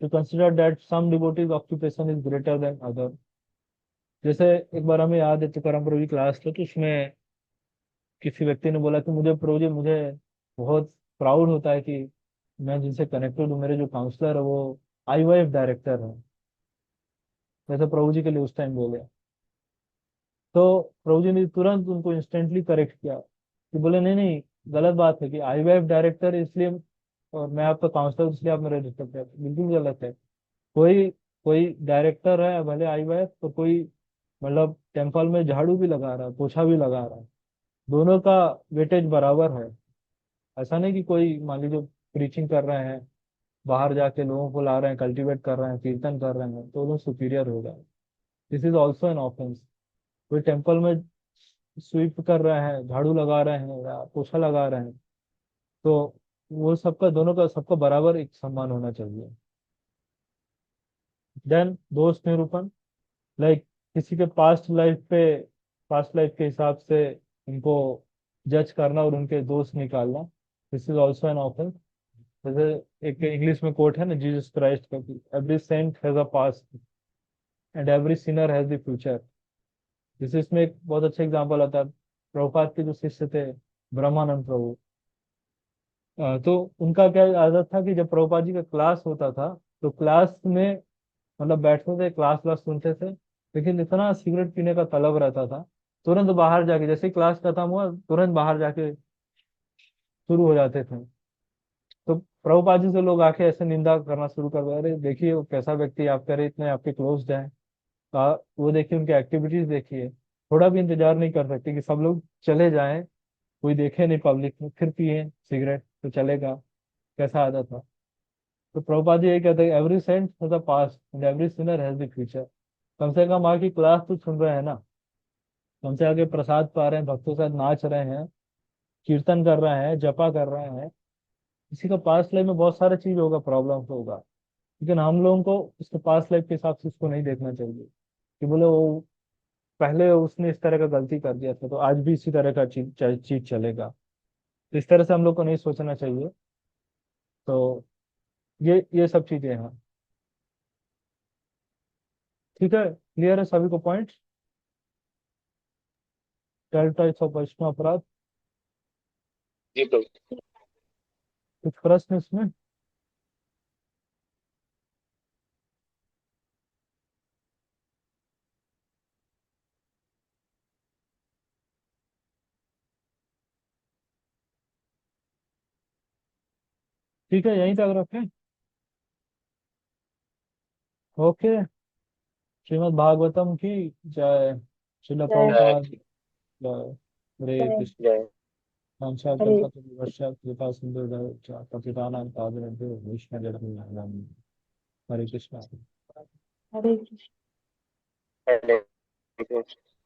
to consider that some devotees occupation is greater than other। जैसे एक बार हमें याद है तुकाराम प्रभु की क्लास था, तो उसमें किसी व्यक्ति ने बोला कि मुझे प्रभु जी, मुझे बहुत प्राउड होता है कि मैं जिनसे कनेक्टेड हूँ, मेरे जो काउंसलर है वो IYF डायरेक्टर है। वैसे प्रभु जी के लिए उस टाइम बोले, तो प्रभु जी ने तुरंत उनको इंस्टेंटली करेक्ट किया कि बोले नहीं नहीं, गलत बात है कि IYF डायरेक्टर इसलिए और मैं आपका काउंसलर इसलिए आप मेरे डिस्टर्ब करते, बिल्कुल गलत है। कोई कोई डायरेक्टर है भले IYF, तो कोई मतलब टेम्पल में झाड़ू भी लगा रहा है, पोछा भी लगा रहा है, दोनों का वेटेज बराबर है। ऐसा नहीं कि कोई मान लीजिए प्रीचिंग कर रहे हैं, बाहर जाके लोगों को ला रहे हैं, कल्टीवेट कर रहे हैं, कीर्तन कर रहे हैं, तो वो सुपीरियर होगा। This is also an offence. कोई टेम्पल में स्वीप कर रहे हैं, झाड़ू लगा रहे हैं या पोछा लगा रहे हैं, तो वो सबका, दोनों का, सबका बराबर एक सम्मान होना चाहिए। देन दोष निरूपण, लाइक किसी के पास्ट लाइफ के हिसाब से उनको जज करना और उनके दोष निकालना, this is also an offence. जैसे एक इंग्लिश में कोट है ना जीसस क्राइस्ट का, every saint has a past and every sinner has the future. जैसे इसमें एक बहुत अच्छा एग्जांपल आता है, प्रभुपाद के जो शिष्य थे ब्रह्मानंद प्रभु, तो उनका क्या आदत था कि जब प्रभुपाद जी का क्लास होता था, तो क्लास में मतलब बैठते थे, क्लास व्लास सुनते थे, लेकिन इतना सिगरेट पीने का तलब रहता था, तुरंत बाहर जाके, जैसे ही क्लास खत्म हुआ तुरंत बाहर जाके शुरू हो जाते थे। तो प्रभुपाद जी से लोग आके ऐसे निंदा करना शुरू कर दिया, अरे देखिए वो कैसा व्यक्ति है, आप कह रहे इतने आपके क्लोज हैं, वो देखिए उनकी एक्टिविटीज देखिए, थोड़ा भी इंतजार नहीं कर सकते कि सब लोग चले जाएं, कोई देखे नहीं पब्लिक में, फिर पिए सिगरेट तो चलेगा, कैसा आदत था। तो प्रभुपाद जी ये कहते हैं, every saint has a past and every sinner has the future. कम से कम आके क्लास तो सुन रहे हैं ना, कम से आगे प्रसाद पा रहे हैं, भक्तों के साथ नाच रहे हैं, कीर्तन कर रहे हैं, जपा कर रहे हैं। किसी का पास्ट लाइफ में बहुत सारे चीज होगा, प्रॉब्लम होगा, लेकिन हम लोगों को उसके पास्ट लाइफ के हिसाब से उसको नहीं देखना चाहिए कि बोले वो पहले उसने इस तरह का गलती कर दिया था तो आज भी इसी तरह का चीज चलेगा। तो इस तरह से हम लोग को नहीं सोचना चाहिए। तो ये सब चीजें हैं। ठीक है, क्लियर है सभी को पॉइंट? 12 टाइप्स ऑफ वैष्णव अपराध। जी प्रभु। कुछ प्रश्न इसमें? ठीक है, यहीं तक रखें। ओके। श्रीमद् भागवतम की जय। श्रील जय प्रभुपाद जय। हरे जय कृष्ण। हरे वंशाकल्पतरुश्च कृपा सिंधु पतितानां पावनेभ्यो वैष्णवजनों। हरे कृष्ण। हरे कृष्ण। हरे कृष्ण।